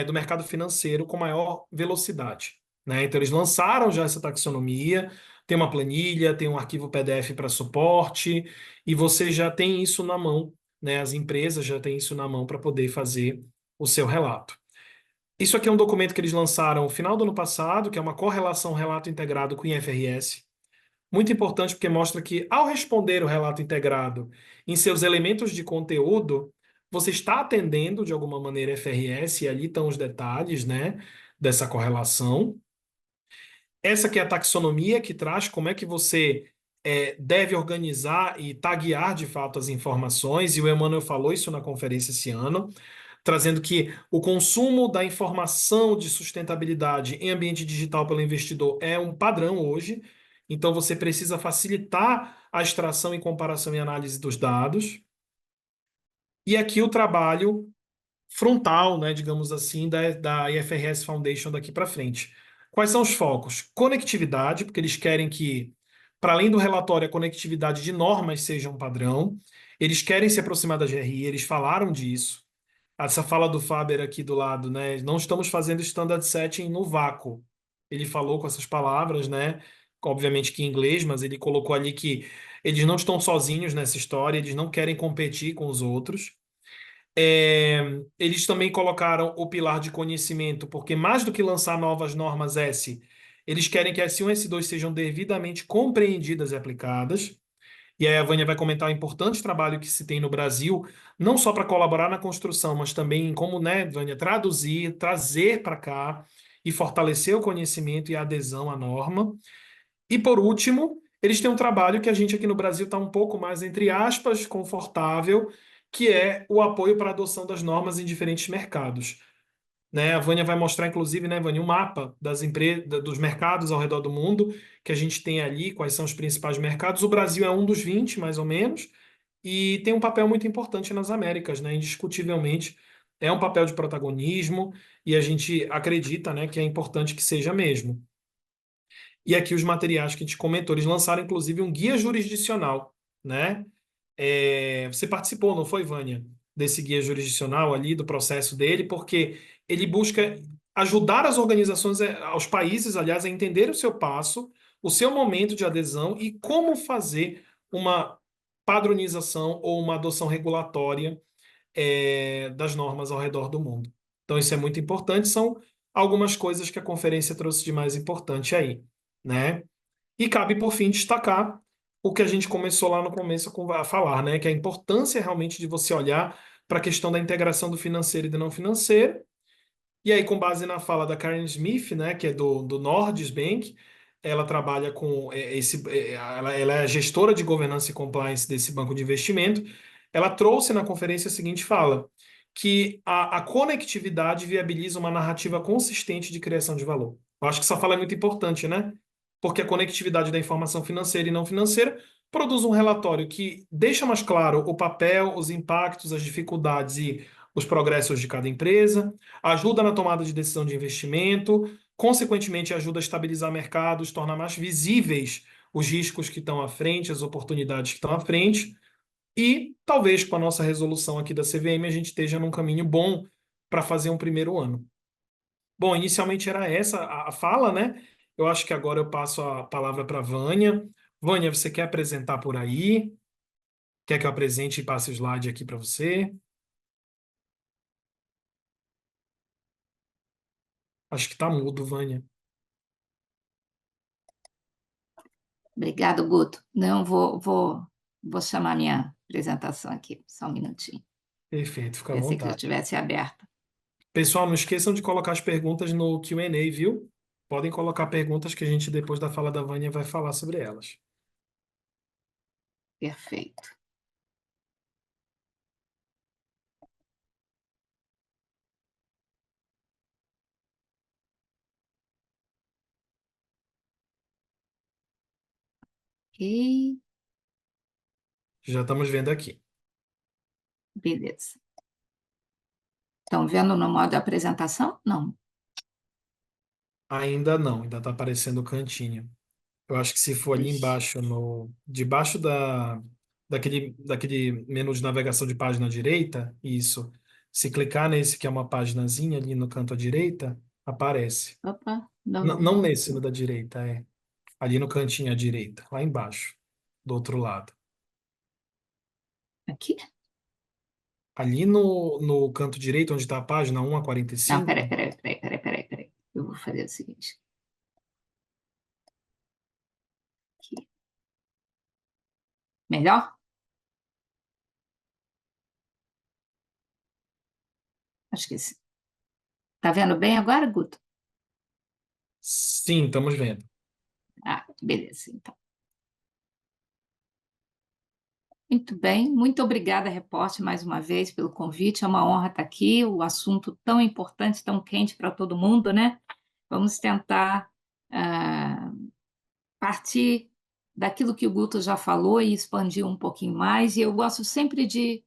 do mercado financeiro com maior velocidade. Né? Então, eles lançaram já essa taxonomia, tem uma planilha, tem um arquivo PDF para suporte, e você já tem isso na mão, né? As empresas já têm isso na mão para poder fazer o seu relato. Isso aqui é um documento que eles lançaram no final do ano passado, que é uma correlação relato integrado com o IFRS. Muito importante porque mostra que, ao responder o relato integrado em seus elementos de conteúdo, você está atendendo de alguma maneira FRS, e ali estão os detalhes, né, dessa correlação. Essa que é a taxonomia que traz como é que você deve organizar e taguear de fato as informações, e o Emmanuel falou isso na conferência esse ano, trazendo que o consumo da informação de sustentabilidade em ambiente digital pelo investidor é um padrão hoje. Então, você precisa facilitar a extração e comparação e análise dos dados. E aqui o trabalho frontal, né, digamos assim, da IFRS Foundation daqui para frente. Quais são os focos? Conectividade, porque eles querem que, para além do relatório, a conectividade de normas seja um padrão. Eles querem se aproximar da GRI, eles falaram disso. Essa fala do Faber aqui do lado, né? Não estamos fazendo standard setting no vácuo. Ele falou com essas palavras, né? Obviamente que em inglês, mas ele colocou ali que eles não estão sozinhos nessa história, eles não querem competir com os outros. Eles também colocaram o pilar de conhecimento, porque mais do que lançar novas normas S, eles querem que S1 e S2 sejam devidamente compreendidas e aplicadas. E aí a Vânia vai comentar o importante trabalho que se tem no Brasil, não só para colaborar na construção, mas também em como, né, Vânia, traduzir, trazer para cá e fortalecer o conhecimento e a adesão à norma. E por último, eles têm um trabalho que a gente aqui no Brasil está um pouco mais, entre aspas, confortável, que é o apoio para a adoção das normas em diferentes mercados. Né? A Vânia vai mostrar, inclusive, né, Vânia, um mapa das empresas, dos mercados ao redor do mundo que a gente tem ali, quais são os principais mercados. O Brasil é um dos 20, mais ou menos, e tem um papel muito importante nas Américas, né? Indiscutivelmente, é um papel de protagonismo e a gente acredita, né, que é importante que seja mesmo. E aqui os materiais que a gente comentou, eles lançaram, inclusive, um guia jurisdicional, né? Você participou, não foi, Vânia, desse guia jurisdicional ali, do processo dele, porque ele busca ajudar as organizações, aos países, aliás, a entender o seu passo, o seu momento de adesão e como fazer uma padronização ou uma adoção regulatória, das normas ao redor do mundo. Então, isso é muito importante, são algumas coisas que a conferência trouxe de mais importante aí, né? E cabe, por fim, destacar o que a gente começou lá no começo a falar, né? Que é a importância realmente de você olhar para a questão da integração do financeiro e do não financeiro. E aí, com base na fala da Karen Smith, né, que é do Nordis Bank, ela trabalha com ela é a gestora de governança e compliance desse banco de investimento. Ela trouxe na conferência a seguinte fala, que a conectividade viabiliza uma narrativa consistente de criação de valor. Eu acho que essa fala é muito importante, né? Porque a conectividade da informação financeira e não financeira produz um relatório que deixa mais claro o papel, os impactos, as dificuldades e os progressos de cada empresa, ajuda na tomada de decisão de investimento, consequentemente ajuda a estabilizar mercados, tornar mais visíveis os riscos que estão à frente, as oportunidades que estão à frente, e talvez com a nossa resolução aqui da CVM a gente esteja num caminho bom para fazer um primeiro ano. Bom, inicialmente era essa a fala, né? Eu acho que agora eu passo a palavra para a Vânia. Vânia, você quer apresentar por aí? Quer que eu apresente e passe o slide aqui para você? Acho que está mudo, Vânia. Obrigado, Guto. Não, vou chamar minha apresentação aqui, só um minutinho. Perfeito, fica à Pensei que já vontade. tivesse aberta. Pessoal, não esqueçam de colocar as perguntas no Q&A, viu? Podem colocar perguntas que a gente, depois da fala da Vânia, vai falar sobre elas. Perfeito. Já estamos vendo aqui. Beleza. Estão vendo no modo apresentação? Não. Ainda não, ainda está aparecendo o cantinho. Eu acho que se for ali Ixi. embaixo, debaixo daquele menu de navegação de página direita, isso. Se clicar nesse que é uma paginazinha ali no canto à direita, aparece. Opa, não, Não não. nesse, no da direita, é. Ali no cantinho à direita, lá embaixo, do outro lado. Aqui? Ali no canto direito, onde está a página 1 a Não, 45, peraí. Eu vou fazer o seguinte. Aqui. Melhor? Acho que sim. Tá vendo bem agora, Guto? sim, estamos vendo. Ah, beleza, então. Muito bem, muito obrigada, repórter, mais uma vez pelo convite. É uma honra estar aqui. O assunto tão importante, tão quente para todo mundo, né? Vamos tentar ah, partir daquilo que o Guto já falou e expandir um pouquinho mais. E eu gosto sempre de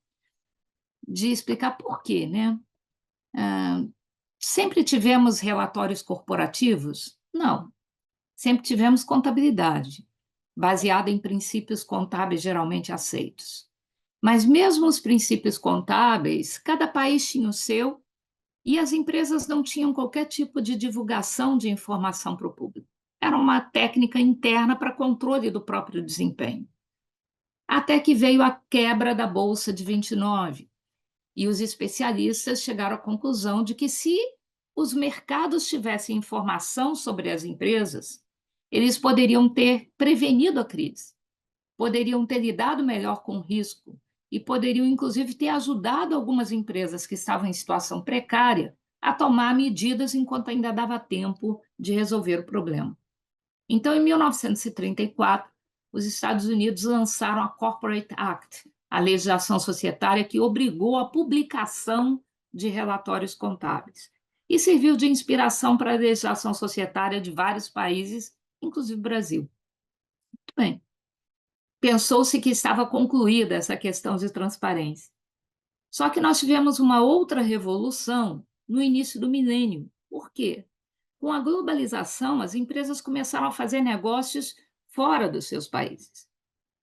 explicar por quê, né? Sempre tivemos relatórios corporativos? Não. Sempre tivemos contabilidade, baseada em princípios contábeis geralmente aceitos. Mas mesmo os princípios contábeis, cada país tinha o seu e as empresas não tinham qualquer tipo de divulgação de informação para o público. Era uma técnica interna para controle do próprio desempenho. Até que veio a quebra da Bolsa de 29 e os especialistas chegaram à conclusão de que se os mercados tivessem informação sobre as empresas, eles poderiam ter prevenido a crise, poderiam ter lidado melhor com o risco e poderiam, inclusive, ter ajudado algumas empresas que estavam em situação precária a tomar medidas enquanto ainda dava tempo de resolver o problema. Então, em 1934, os Estados Unidos lançaram a Corporate Act, a legislação societária que obrigou a publicação de relatórios contábeis e serviu de inspiração para a legislação societária de vários países, inclusive o Brasil. Muito bem. Pensou-se que estava concluída essa questão de transparência. Só que nós tivemos uma outra revolução no início do milênio. Por quê? Com a globalização, as empresas começaram a fazer negócios fora dos seus países.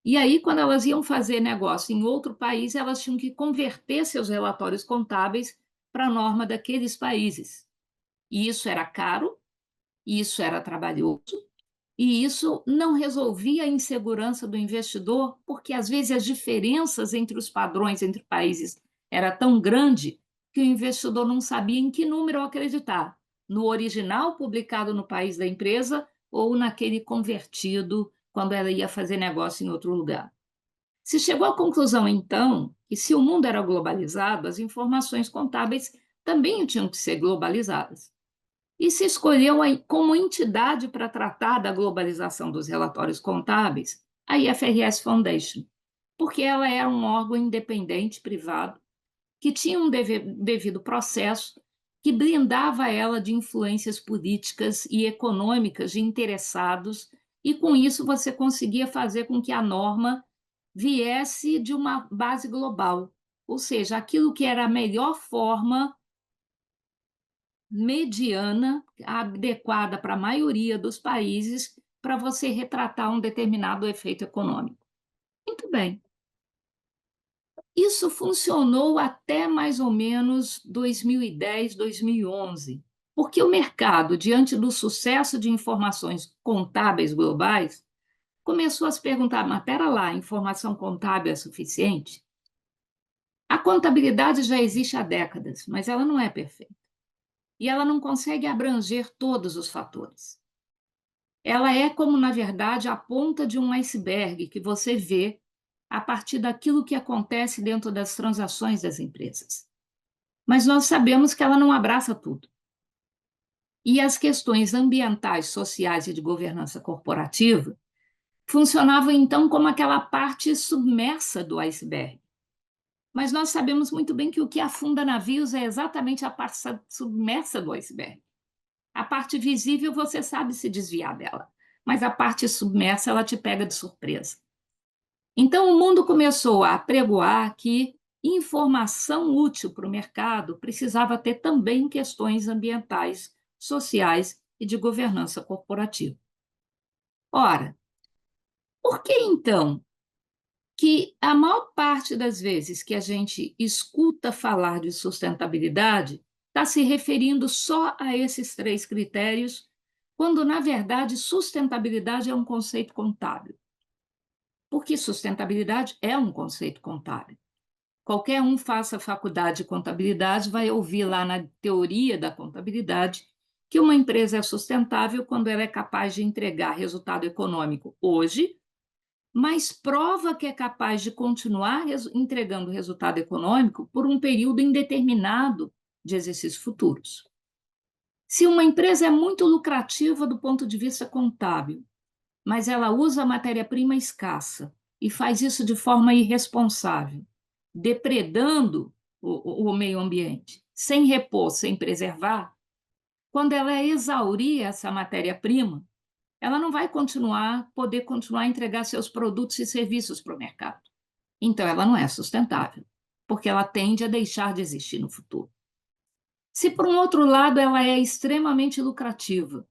E aí, quando elas iam fazer negócio em outro país, elas tinham que converter seus relatórios contábeis para a norma daqueles países. E isso era caro, isso era trabalhoso, e isso não resolvia a insegurança do investidor, porque às vezes as diferenças entre os padrões entre países era tão grande que o investidor não sabia em que número acreditar, no original publicado no país da empresa ou naquele convertido quando ela ia fazer negócio em outro lugar. Se chegou à conclusão, então, que se o mundo era globalizado, as informações contábeis também tinham que ser globalizadas e se escolheu como entidade para tratar da globalização dos relatórios contábeis a IFRS Foundation, porque ela era um órgão independente, privado, que tinha um devido processo que blindava ela de influências políticas e econômicas de interessados, e com isso você conseguia fazer com que a norma viesse de uma base global, ou seja, aquilo que era a melhor forma mediana, adequada para a maioria dos países, para você retratar um determinado efeito econômico. Muito bem. Isso funcionou até mais ou menos 2010, 2011, porque o mercado, diante do sucesso de informações contábeis globais, começou a se perguntar: mas espera lá, a informação contábil é suficiente? A contabilidade já existe há décadas, mas ela não é perfeita. E ela não consegue abranger todos os fatores. Ela é como, na verdade, a ponta de um iceberg que você vê a partir daquilo que acontece dentro das transações das empresas. Mas nós sabemos que ela não abraça tudo. E as questões ambientais, sociais e de governança corporativa funcionavam então como aquela parte submersa do iceberg. Mas nós sabemos muito bem que o que afunda navios é exatamente a parte submersa do iceberg. A parte visível você sabe se desviar dela. mas a parte submersa ela te pega de surpresa. Então, o mundo começou a apregoar que informação útil para o mercado precisava ter também questões ambientais, sociais e de governança corporativa. Ora, por que então que a maior parte das vezes que a gente escuta falar de sustentabilidade está se referindo só a esses três critérios, quando, na verdade, sustentabilidade é um conceito contábil? Porque sustentabilidade é um conceito contábil. Qualquer um faça faculdade de contabilidade vai ouvir lá na teoria da contabilidade que uma empresa é sustentável quando ela é capaz de entregar resultado econômico hoje, mas prova que é capaz de continuar entregando resultado econômico por um período indeterminado de exercícios futuros. Se uma empresa é muito lucrativa do ponto de vista contábil, mas ela usa matéria-prima escassa e faz isso de forma irresponsável, depredando o meio ambiente, sem repor, sem preservar, quando ela exaurir essa matéria-prima, ela não vai poder continuar a entregar seus produtos e serviços para o mercado. Então, ela não é sustentável, porque ela tende a deixar de existir no futuro. Se, por um outro lado, ela é extremamente lucrativa,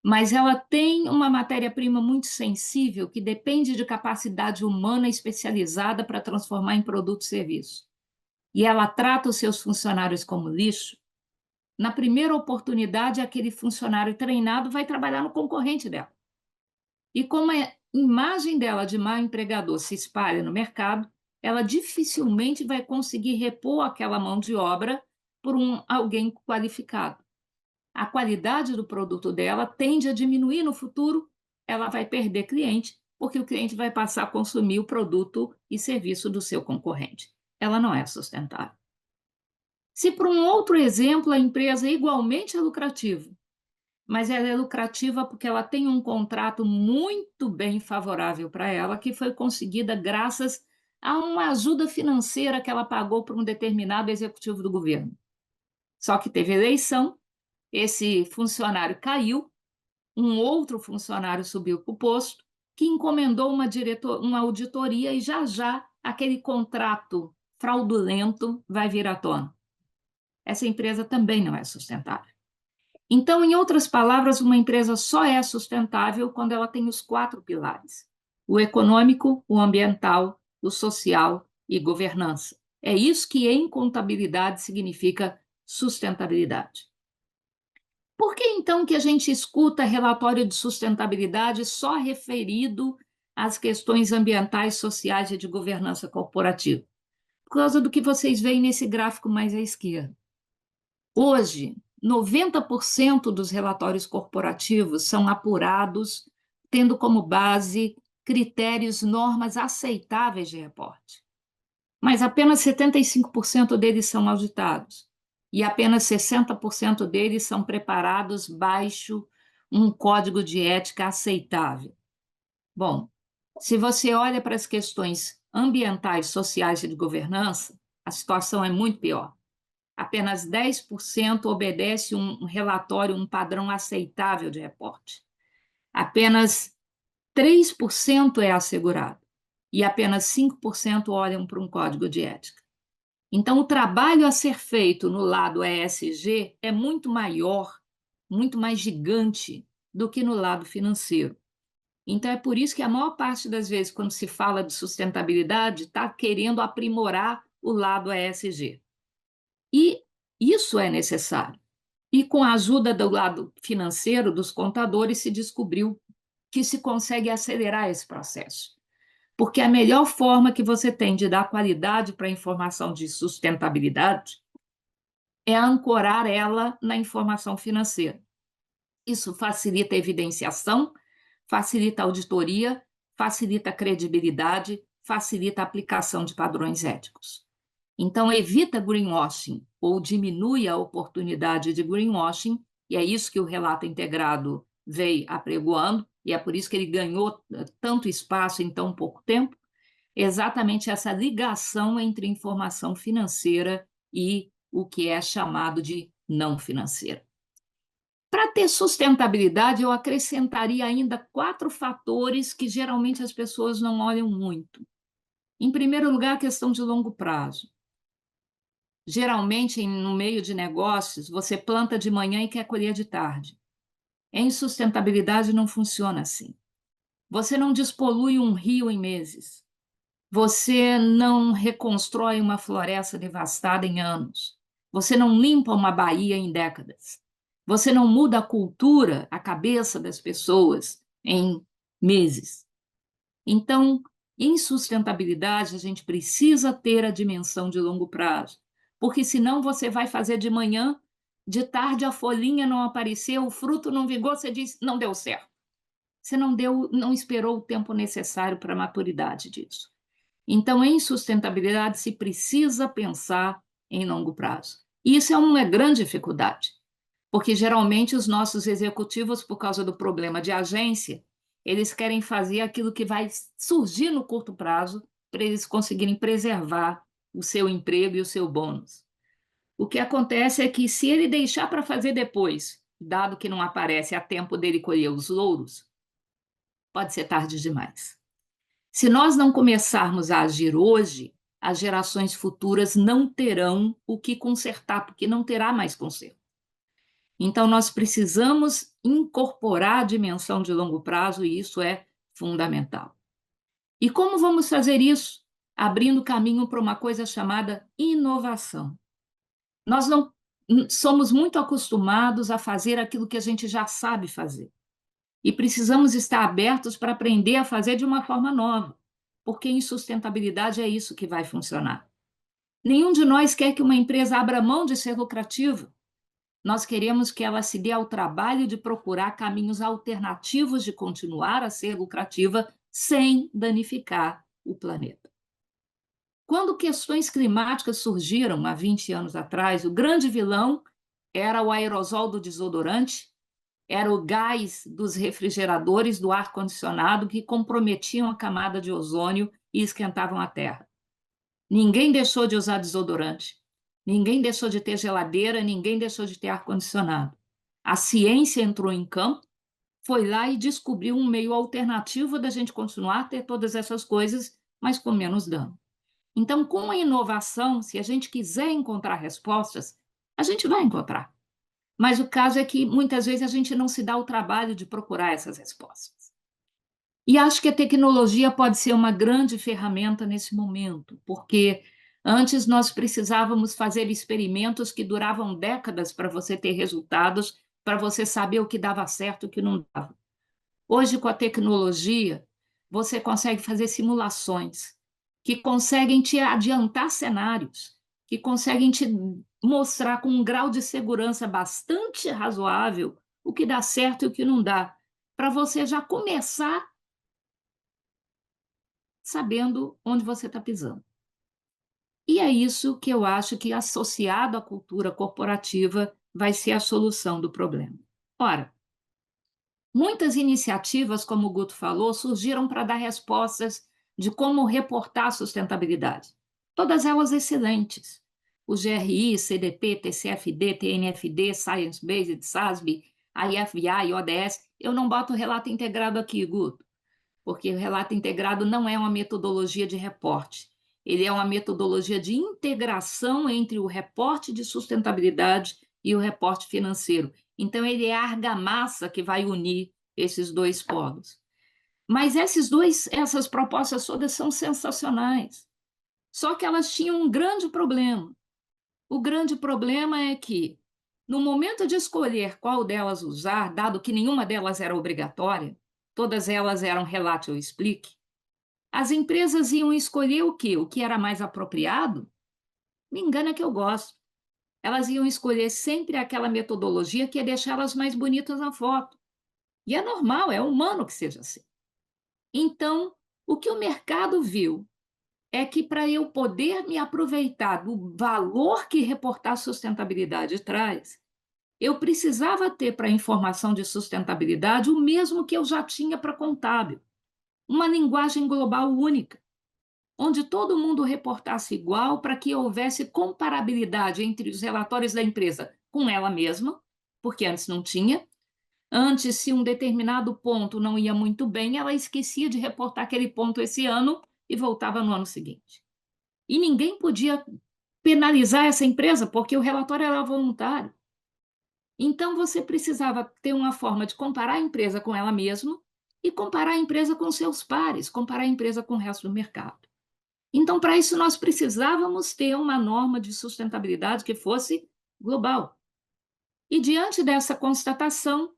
mas ela tem uma matéria-prima muito sensível que depende de capacidade humana especializada para transformar em produto e serviço, e ela trata os seus funcionários como lixo, na primeira oportunidade, aquele funcionário treinado vai trabalhar no concorrente dela. E como a imagem dela de mau empregador se espalha no mercado, ela dificilmente vai conseguir repor aquela mão de obra por alguém qualificado. A qualidade do produto dela tende a diminuir no futuro, ela vai perder cliente, porque o cliente vai passar a consumir o produto e serviço do seu concorrente. Ela não é sustentável. Se, por um outro exemplo, a empresa igualmente é lucrativa, mas ela é lucrativa porque ela tem um contrato muito bem favorável para ela, que foi conseguida graças a uma ajuda financeira que ela pagou para um determinado executivo do governo. Só que teve eleição, esse funcionário caiu, um outro funcionário subiu para o posto, que encomendou uma auditoria e já aquele contrato fraudulento vai vir à tona. Essa empresa também não é sustentável. Então, em outras palavras, uma empresa só é sustentável quando ela tem os quatro pilares: o econômico, o ambiental, o social e governança. É isso que em contabilidade significa sustentabilidade. Por que então que a gente escuta relatório de sustentabilidade só referido às questões ambientais, sociais e de governança corporativa? Por causa do que vocês veem nesse gráfico mais à esquerda. Hoje, 90% dos relatórios corporativos são apurados tendo como base critérios, normas aceitáveis de reporte. Mas apenas 75% deles são auditados e apenas 60% deles são preparados baixo um código de ética aceitável. Bom, se você olha para as questões ambientais, sociais e de governança, a situação é muito pior. Apenas 10% obedece um relatório, um padrão aceitável de reporte. Apenas 3% é assegurado e apenas 5% olham para um código de ética. Então, o trabalho a ser feito no lado ESG é muito maior, muito mais gigante do que no lado financeiro. Então, é por isso que a maior parte das vezes, quando se fala de sustentabilidade, está querendo aprimorar o lado ESG. E isso é necessário. E com a ajuda do lado financeiro, dos contadores, se descobriu que se consegue acelerar esse processo. Porque a melhor forma que você tem de dar qualidade para a informação de sustentabilidade é ancorar ela na informação financeira. Isso facilita a evidenciação, facilita a auditoria, facilita a credibilidade, facilita a aplicação de padrões éticos. Então, evita greenwashing ou diminui a oportunidade de greenwashing, e é isso que o relato integrado veio apregoando, e é por isso que ele ganhou tanto espaço em tão pouco tempo, exatamente essa ligação entre informação financeira e o que é chamado de não financeira. Para ter sustentabilidade, eu acrescentaria ainda 4 fatores que geralmente as pessoas não olham muito. Em primeiro lugar, a questão de longo prazo. Geralmente, no meio de negócios, você planta de manhã e quer colher de tarde. Em sustentabilidade, não funciona assim. Você não despolui um rio em meses. Você não reconstrói uma floresta devastada em anos. Você não limpa uma baía em décadas. Você não muda a cultura, a cabeça das pessoas em meses. Então, em sustentabilidade, a gente precisa ter a dimensão de longo prazo, porque senão você vai fazer de manhã, de tarde a folhinha não apareceu, o fruto não vingou, você diz, não deu certo. Você não esperou o tempo necessário para a maturidade disso. Então, em sustentabilidade, se precisa pensar em longo prazo. E isso é uma grande dificuldade, porque geralmente os nossos executivos, por causa do problema de agência, eles querem fazer aquilo que vai surgir no curto prazo para eles conseguirem preservar o seu emprego e o seu bônus. O que acontece é que, se ele deixar para fazer depois, dado que não aparece a tempo dele colher os louros, pode ser tarde demais. Se nós não começarmos a agir hoje, as gerações futuras não terão o que consertar, porque não terá mais conserto. Então, nós precisamos incorporar a dimensão de longo prazo, e isso é fundamental. E como vamos fazer isso? Abrindo caminho para uma coisa chamada inovação. Nós não somos muito acostumados a fazer aquilo que a gente já sabe fazer. E precisamos estar abertos para aprender a fazer de uma forma nova, porque em sustentabilidade é isso que vai funcionar. Nenhum de nós quer que uma empresa abra mão de ser lucrativa. Nós queremos que ela se dê ao trabalho de procurar caminhos alternativos de continuar a ser lucrativa sem danificar o planeta. Quando questões climáticas surgiram há 20 anos atrás, o grande vilão era o aerosol do desodorante, era o gás dos refrigeradores, do ar-condicionado, que comprometiam a camada de ozônio e esquentavam a Terra. Ninguém deixou de usar desodorante, ninguém deixou de ter geladeira, ninguém deixou de ter ar-condicionado. A ciência entrou em campo, foi lá e descobriu um meio alternativo da gente continuar a ter todas essas coisas, mas com menos dano. Então, com a inovação, se a gente quiser encontrar respostas, a gente vai encontrar. Mas o caso é que muitas vezes a gente não se dá o trabalho de procurar essas respostas. E acho que a tecnologia pode ser uma grande ferramenta nesse momento, porque antes nós precisávamos fazer experimentos que duravam décadas para você ter resultados, para você saber o que dava certo e o que não dava. Hoje, com a tecnologia, você consegue fazer simulações que conseguem te adiantar cenários, que conseguem te mostrar com um grau de segurança bastante razoável o que dá certo e o que não dá, para você já começar sabendo onde você está pisando. E é isso que eu acho que, associado à cultura corporativa, vai ser a solução do problema. Ora, muitas iniciativas, como o Guto falou, surgiram para dar respostas de como reportar a sustentabilidade. Todas elas excelentes. O GRI, CDP, TCFD, TNFD, Science Based, SASB, IFI, ODS. Eu não boto relato integrado aqui, Guto, porque o relato integrado não é uma metodologia de reporte. Ele é uma metodologia de integração entre o reporte de sustentabilidade e o reporte financeiro. Então, ele é a argamassa que vai unir esses dois polos. Mas essas propostas todas são sensacionais. Só que elas tinham um grande problema. O grande problema é que, no momento de escolher qual delas usar, dado que nenhuma delas era obrigatória, todas elas eram relate ou explique, as empresas iam escolher o quê? O que era mais apropriado? Me engana que eu gosto. Elas iam escolher sempre aquela metodologia que ia deixá-las mais bonitas na foto. E é normal, é humano que seja assim. Então, o que o mercado viu é que, para eu poder me aproveitar do valor que reportar sustentabilidade traz, eu precisava ter para a informação de sustentabilidade o mesmo que eu já tinha para contábil, uma linguagem global única, onde todo mundo reportasse igual, para que houvesse comparabilidade entre os relatórios da empresa com ela mesma, porque antes não tinha, Antes, se um determinado ponto não ia muito bem, ela esquecia de reportar aquele ponto esse ano e voltava no ano seguinte. E ninguém podia penalizar essa empresa, porque o relatório era voluntário. Então, você precisava ter uma forma de comparar a empresa com ela mesma e comparar a empresa com seus pares, comparar a empresa com o resto do mercado. Então, para isso, nós precisávamos ter uma norma de sustentabilidade que fosse global. E, diante dessa constatação,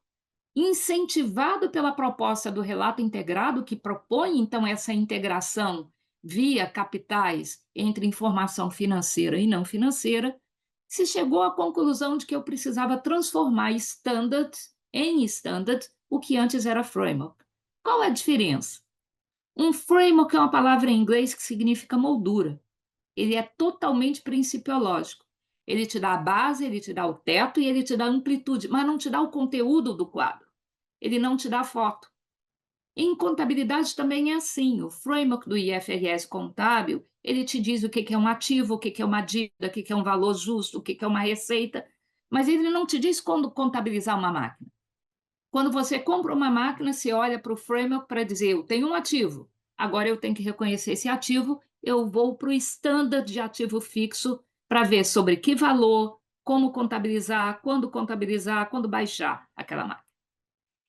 incentivado pela proposta do relato integrado, que propõe, então, essa integração via capitais entre informação financeira e não financeira, se chegou à conclusão de que eu precisava transformar standard em standard o que antes era framework. Qual é a diferença? Um framework é uma palavra em inglês que significa moldura. Ele é totalmente principiológico. Ele te dá a base, ele te dá o teto e ele te dá a amplitude, mas não te dá o conteúdo do quadro. Ele não te dá foto. Em contabilidade também é assim. O framework do IFRS contábil, ele te diz o que é um ativo, o que é uma dívida, o que é um valor justo, o que é uma receita, mas ele não te diz quando contabilizar uma máquina. Quando você compra uma máquina, você olha para o framework para dizer, eu tenho um ativo, agora eu tenho que reconhecer esse ativo, eu vou para o standard de ativo fixo para ver sobre que valor, como contabilizar, quando baixar aquela máquina.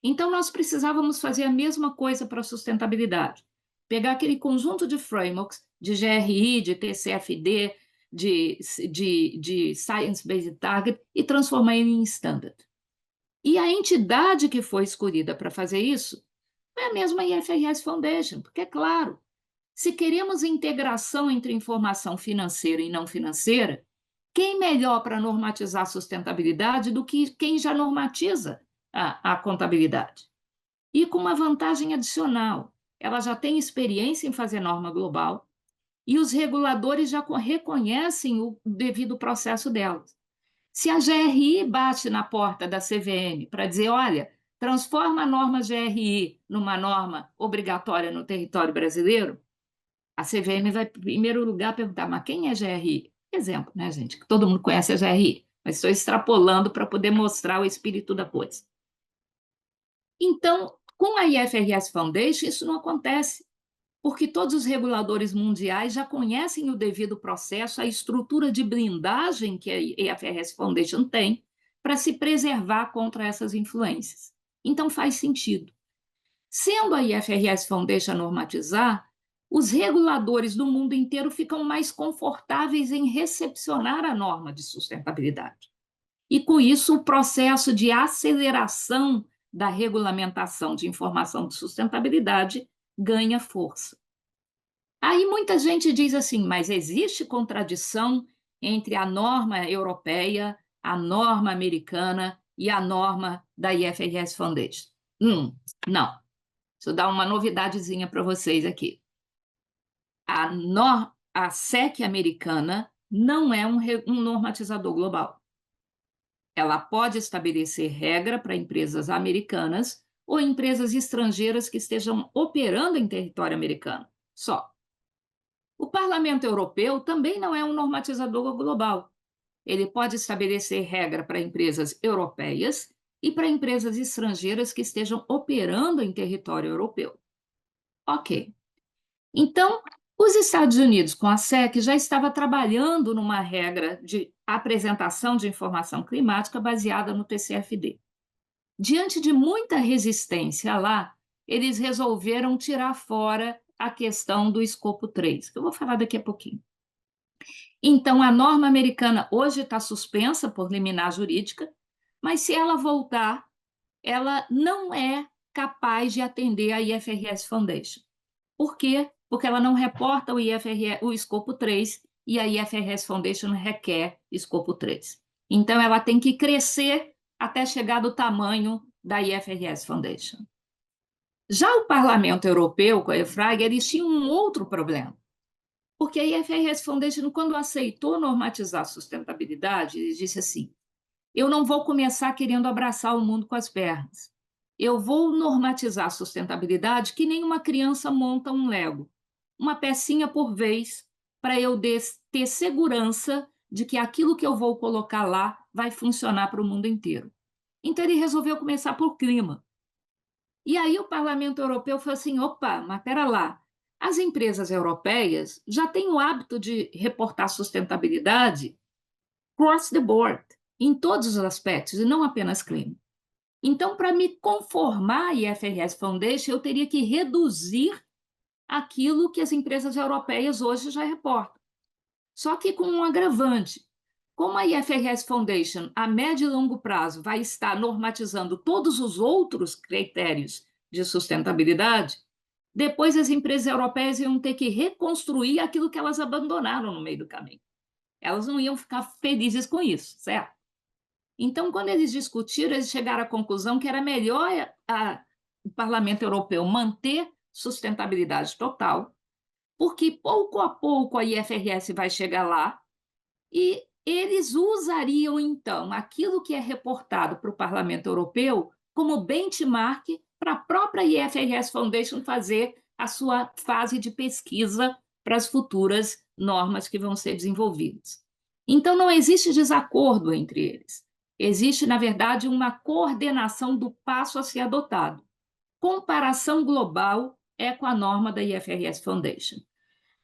Então, nós precisávamos fazer a mesma coisa para a sustentabilidade. Pegar aquele conjunto de frameworks, de GRI, de TCFD, de Science Based Target, e transformar ele em standard. E a entidade que foi escolhida para fazer isso é a mesma IFRS Foundation, porque, é claro, se queremos integração entre informação financeira e não financeira, quem melhor para normatizar a sustentabilidade do que quem já normatiza a contabilidade? E com uma vantagem adicional, ela já tem experiência em fazer norma global e os reguladores já reconhecem o devido processo delas. Se a GRI bate na porta da CVM para dizer, olha, transforma a norma GRI numa norma obrigatória no território brasileiro, a CVM vai, em primeiro lugar, perguntar, mas quem é GRI? Exemplo, né, gente? Que todo mundo conhece a GRI, mas estou extrapolando para poder mostrar o espírito da coisa. Então, com a IFRS Foundation, isso não acontece, porque todos os reguladores mundiais já conhecem o devido processo, a estrutura de blindagem que a IFRS Foundation tem para se preservar contra essas influências. Então, faz sentido. Sendo a IFRS Foundation a normatizar, os reguladores do mundo inteiro ficam mais confortáveis em recepcionar a norma de sustentabilidade. E, com isso, o processo de aceleração da regulamentação de informação de sustentabilidade ganha força. Aí muita gente diz assim, mas existe contradição entre a norma europeia, a norma americana e a norma da IFRS Foundation? Não. Deixa eu dar uma novidadezinha para vocês aqui. A SEC americana não é um normatizador global. Ela pode estabelecer regra para empresas americanas ou empresas estrangeiras que estejam operando em território americano. Só. O Parlamento Europeu também não é um normatizador global. Ele pode estabelecer regra para empresas europeias e para empresas estrangeiras que estejam operando em território europeu. Ok. Então, os Estados Unidos, com a SEC, já estava trabalhando numa regra de apresentação de informação climática baseada no TCFD. Diante de muita resistência lá, eles resolveram tirar fora a questão do escopo 3, que eu vou falar daqui a pouquinho. Então, a norma americana hoje está suspensa por liminar jurídica, mas se ela voltar, ela não é capaz de atender a IFRS Foundation. Por quê? Porque ela não reporta o escopo 3 e a IFRS Foundation requer escopo 3. Então, ela tem que crescer até chegar do tamanho da IFRS Foundation. Já o Parlamento Europeu, com a EFRAG, eles tinham um outro problema. Porque a IFRS Foundation, quando aceitou normatizar a sustentabilidade, ele disse assim, eu não vou começar querendo abraçar o mundo com as pernas. Eu vou normatizar a sustentabilidade que nem uma criança monta um Lego, uma pecinha por vez, para eu ter segurança de que aquilo que eu vou colocar lá vai funcionar para o mundo inteiro. Então, ele resolveu começar por clima. E aí o Parlamento Europeu falou assim: opa, mas espera lá. As empresas europeias já têm o hábito de reportar sustentabilidade cross the board, em todos os aspectos, e não apenas clima. Então, para me conformar à IFRS Foundation, eu teria que reduzir aquilo que as empresas europeias hoje já reportam. Só que com um agravante. Como a IFRS Foundation, a médio e longo prazo, vai estar normatizando todos os outros critérios de sustentabilidade, depois as empresas europeias iam ter que reconstruir aquilo que elas abandonaram no meio do caminho. Elas não iam ficar felizes com isso, certo? Então, quando eles discutiram, eles chegaram à conclusão que era melhor o Parlamento Europeu manter sustentabilidade total, porque pouco a pouco a IFRS vai chegar lá e eles usariam, então, aquilo que é reportado para o Parlamento Europeu como benchmark para a própria IFRS Foundation fazer a sua fase de pesquisa para as futuras normas que vão ser desenvolvidas. Então, não existe desacordo entre eles. Existe, na verdade, uma coordenação do passo a ser adotado. Comparação global é com a norma da IFRS Foundation.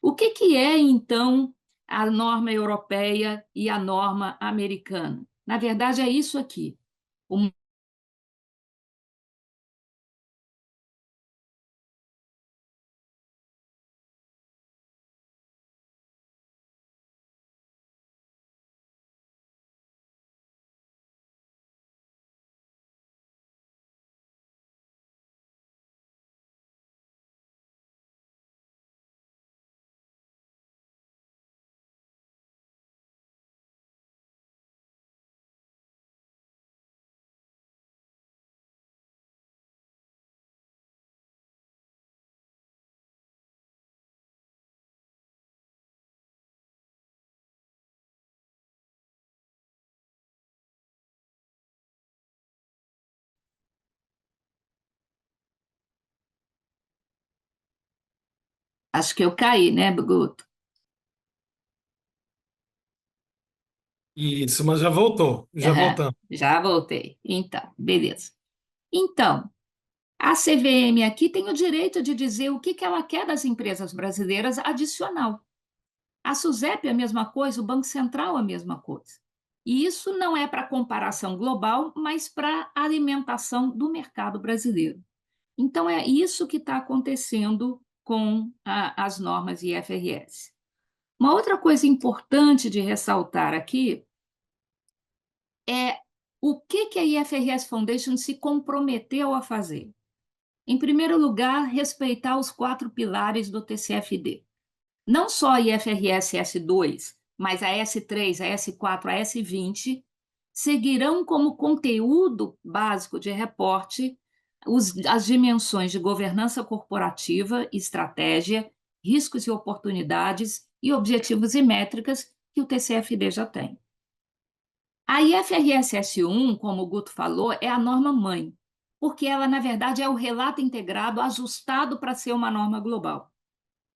O que é, então, a norma europeia e a norma americana? Na verdade, é isso aqui. O Acho que eu caí, né, Guto? Isso, mas já voltou, já Aham, voltamos. já voltei. Então, beleza. Então, a CVM aqui tem o direito de dizer o que ela quer das empresas brasileiras adicional. A SUSEP é a mesma coisa, o Banco Central é a mesma coisa. E isso não é para comparação global, mas para alimentação do mercado brasileiro. Então, é isso que está acontecendo com as normas IFRS. Uma outra coisa importante de ressaltar aqui é o que a IFRS Foundation se comprometeu a fazer. Em primeiro lugar, respeitar os 4 pilares do TCFD. Não só a IFRS S2, mas a S3, a S4, a S20 seguirão como conteúdo básico de reporte as dimensões de governança corporativa, estratégia, riscos e oportunidades e objetivos e métricas que o TCFD já tem. A IFRS S1, como o Guto falou, é a norma mãe, porque ela, na verdade, é o relato integrado ajustado para ser uma norma global.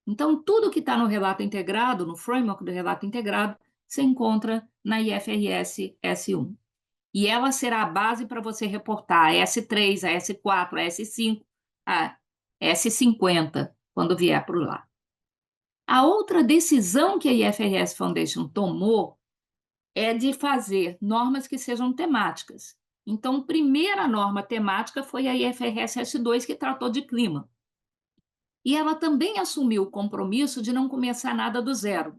Então, tudo que está no relato integrado, no framework do relato integrado, se encontra na IFRS S1. E ela será a base para você reportar a S3, a S4, a S5, a S50, quando vier por lá. A outra decisão que a IFRS Foundation tomou é de fazer normas que sejam temáticas. Então, a primeira norma temática foi a IFRS S2, que tratou de clima. E ela também assumiu o compromisso de não começar nada do zero.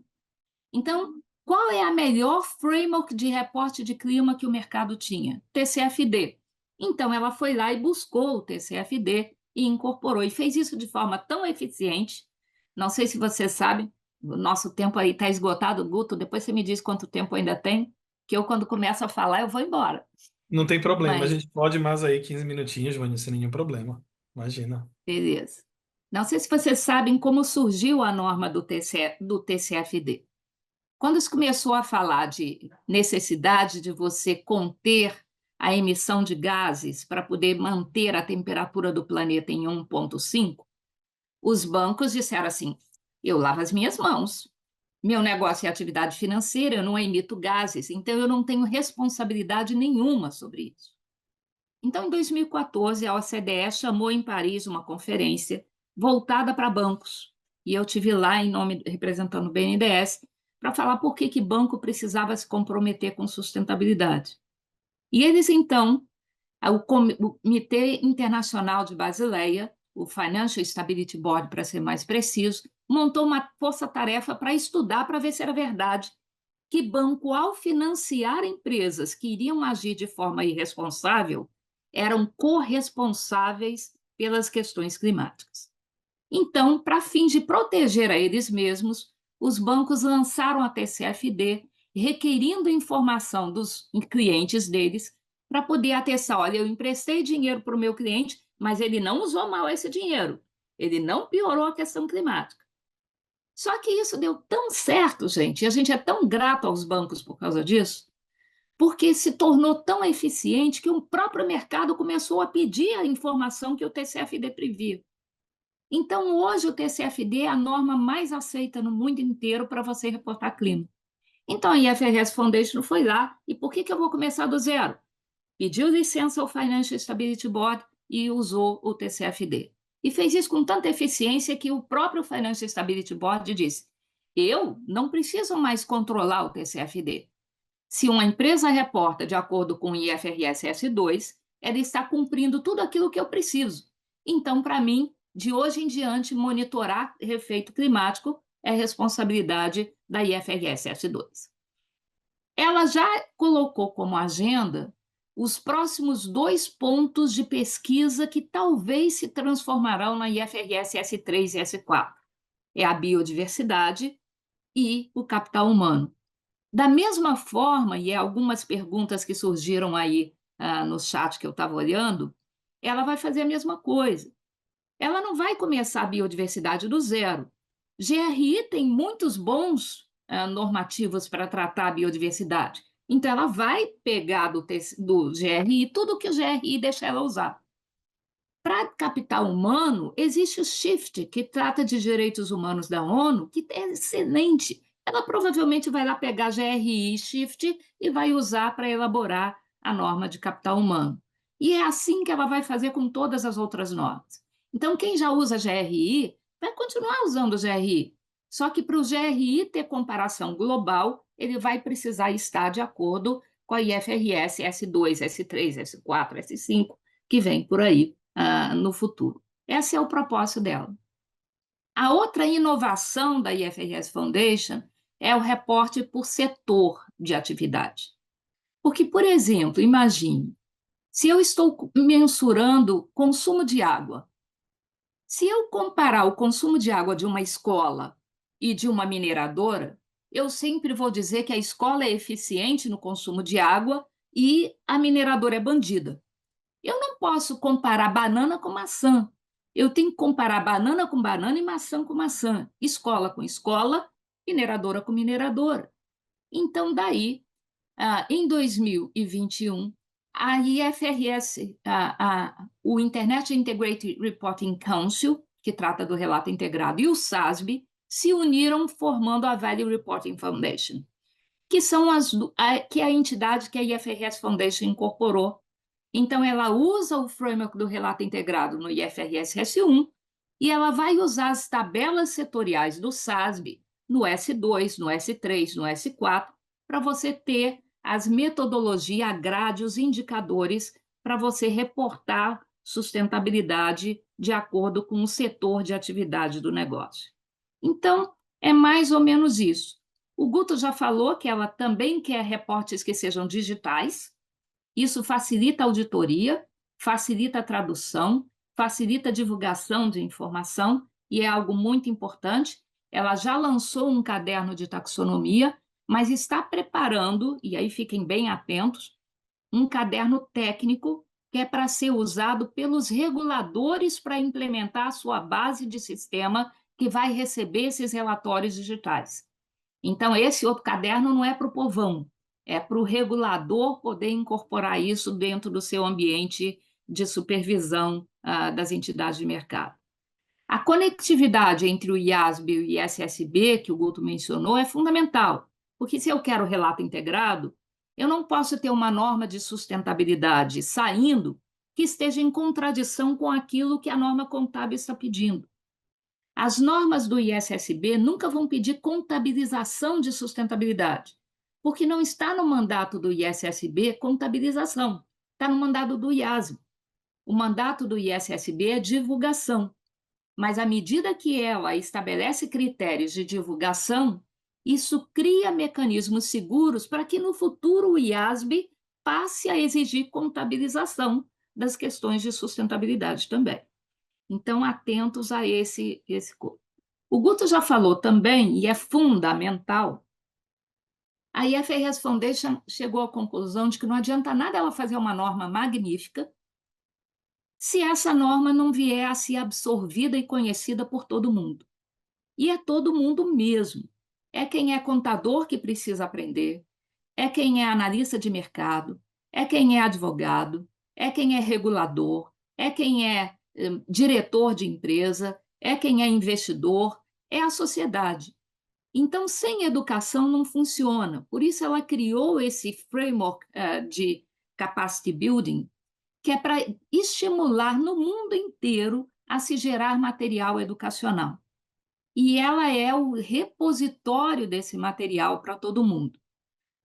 Então, qual é a melhor framework de reporte de clima que o mercado tinha? TCFD. Então, ela foi lá e buscou o TCFD e incorporou, e fez isso de forma tão eficiente. Não sei se você sabe, o nosso tempo aí está esgotado, Guto, depois você me diz quanto tempo ainda tem, que eu, quando começo a falar, eu vou embora. Não tem problema, a Mas, gente pode mais aí 15 minutinhos, Vânia, sem nenhum problema. Imagina. beleza. Não sei se vocês sabem como surgiu a norma do TCFD. Quando se começou a falar de necessidade de você conter a emissão de gases para poder manter a temperatura do planeta em 1,5, os bancos disseram assim: eu lavo as minhas mãos, meu negócio é atividade financeira, eu não emito gases, então eu não tenho responsabilidade nenhuma sobre isso. Então, em 2014, a OCDE chamou em Paris uma conferência voltada para bancos. E eu tive lá, representando o BNDES, para falar por que banco precisava se comprometer com sustentabilidade. E eles, então, o Comitê Internacional de Basileia, o Financial Stability Board, para ser mais preciso, montou uma força-tarefa para estudar, para ver se era verdade que banco, ao financiar empresas que iriam agir de forma irresponsável, eram corresponsáveis pelas questões climáticas. Então, para fins de proteger a eles mesmos, os bancos lançaram a TCFD, requerindo informação dos clientes deles para poder atestar: olha, eu emprestei dinheiro para o meu cliente, mas ele não usou mal esse dinheiro, ele não piorou a questão climática. Só que isso deu tão certo, gente, e a gente é tão grato aos bancos por causa disso, porque se tornou tão eficiente que o próprio mercado começou a pedir a informação que o TCFD previa. Então, hoje, o TCFD é a norma mais aceita no mundo inteiro para você reportar clima. Então, a IFRS Foundation foi lá, e por que eu vou começar do zero? Pediu licença ao Financial Stability Board e usou o TCFD. E fez isso com tanta eficiência que o próprio Financial Stability Board disse: eu não preciso mais controlar o TCFD. Se uma empresa reporta de acordo com o IFRS S2, ela está cumprindo tudo aquilo que eu preciso. Então, para mim, de hoje em diante, monitorar efeito climático é responsabilidade da IFRS S2. Ela já colocou como agenda os próximos 2 pontos de pesquisa que talvez se transformarão na IFRS S3 e S4. É a biodiversidade e o capital humano. Da mesma forma, e algumas perguntas que surgiram aí no chat que eu estava olhando, ela vai fazer a mesma coisa. Ela não vai começar a biodiversidade do zero. GRI tem muitos bons normativos para tratar a biodiversidade. Então, ela vai pegar do GRI tudo que o GRI deixa ela usar. Para capital humano, existe o SHIFT, que trata de direitos humanos da ONU, que é excelente. Ela provavelmente vai lá pegar GRI e SHIFT e vai usar para elaborar a norma de capital humano. E é assim que ela vai fazer com todas as outras normas. Então, quem já usa GRI vai continuar usando o GRI. Só que para o GRI ter comparação global, ele vai precisar estar de acordo com a IFRS S2, S3, S4, S5, que vem por aí no futuro. Esse é o propósito dela. A outra inovação da IFRS Foundation é o reporte por setor de atividade. Porque, por exemplo, imagine, se eu estou mensurando consumo de água, se eu comparar o consumo de água de uma escola e de uma mineradora, eu sempre vou dizer que a escola é eficiente no consumo de água e a mineradora é bandida. Eu não posso comparar banana com maçã. Eu tenho que comparar banana com banana e maçã com maçã, escola com escola, mineradora com mineradora. Então, daí, em 2021, a IFRS, o Internet Integrated Reporting Council, que trata do relato integrado, e o SASB se uniram formando a Value Reporting Foundation, que são que é a entidade que a IFRS Foundation incorporou. Então, ela usa o framework do relato integrado no IFRS S1 e ela vai usar as tabelas setoriais do SASB no S2, no S3, no S4, para você ter as metodologias, a grade, os indicadores para você reportar sustentabilidade de acordo com o setor de atividade do negócio. Então, é mais ou menos isso. O Guto já falou que ela também quer reportes que sejam digitais. Isso facilita a auditoria, facilita a tradução, facilita a divulgação de informação e é algo muito importante. Ela já lançou um caderno de taxonomia, mas está preparando, e aí fiquem bem atentos, um caderno técnico que é para ser usado pelos reguladores para implementar a sua base de sistema que vai receber esses relatórios digitais. Então, esse outro caderno não é para o povão, é para o regulador poder incorporar isso dentro do seu ambiente de supervisão das entidades de mercado. A conectividade entre o IASB e o ISSB, que o Guto mencionou, é fundamental, porque se eu quero relato integrado, eu não posso ter uma norma de sustentabilidade saindo que esteja em contradição com aquilo que a norma contábil está pedindo. As normas do ISSB nunca vão pedir contabilização de sustentabilidade, porque não está no mandato do ISSB contabilização, está no mandato do IASB. O mandato do ISSB é divulgação, mas à medida que ela estabelece critérios de divulgação, isso cria mecanismos seguros para que no futuro o IASB passe a exigir contabilização das questões de sustentabilidade também. Então, atentos a esse. O Guto já falou também, e é fundamental, a IFRS Foundation chegou à conclusão de que não adianta nada ela fazer uma norma magnífica se essa norma não vier a ser absorvida e conhecida por todo mundo. E é todo mundo mesmo. É quem é contador que precisa aprender, é quem é analista de mercado, é quem é advogado, é quem é regulador, é quem é diretor de empresa, é quem é investidor, é a sociedade. Então, sem educação não funciona. Por isso, ela criou esse framework de capacity building, que é para estimular no mundo inteiro a se gerar material educacional. E ela é o repositório desse material para todo mundo.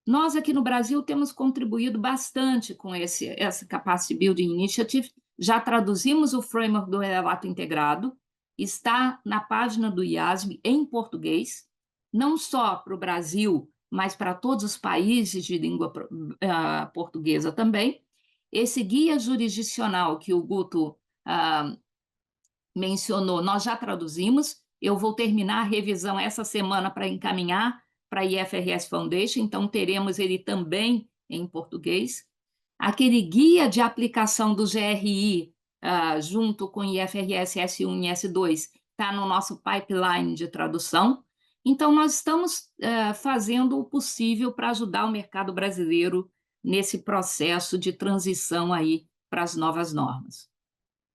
Nós aqui no Brasil temos contribuído bastante com essa Capacity Building Initiative, já traduzimos o framework do relato integrado, está na página do IASB em português, não só para o Brasil, mas para todos os países de língua portuguesa também. Esse guia jurisdicional que o Guto mencionou, nós já traduzimos, eu vou terminar a revisão essa semana para encaminhar para a IFRS Foundation, então teremos ele também em português. Aquele guia de aplicação do GRI, junto com IFRS S1 e S2, está no nosso pipeline de tradução. Então, nós estamos fazendo o possível para ajudar o mercado brasileiro nesse processo de transição aí para as novas normas.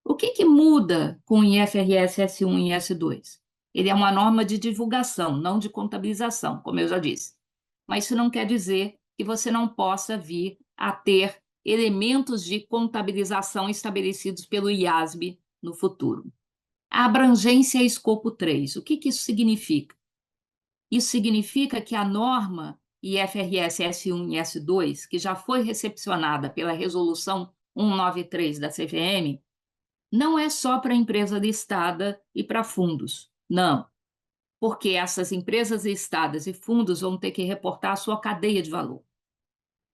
O que muda com o IFRS S1 e S2? Ele é uma norma de divulgação, não de contabilização, como eu já disse. Mas isso não quer dizer que você não possa vir a ter elementos de contabilização estabelecidos pelo IASB no futuro. A abrangência é escopo 3. O que isso significa? Isso significa que a norma IFRS S1 e S2, que já foi recepcionada pela Resolução 193 da CVM, não é só para empresa listada e para fundos, não, porque essas empresas listadas e fundos vão ter que reportar a sua cadeia de valor.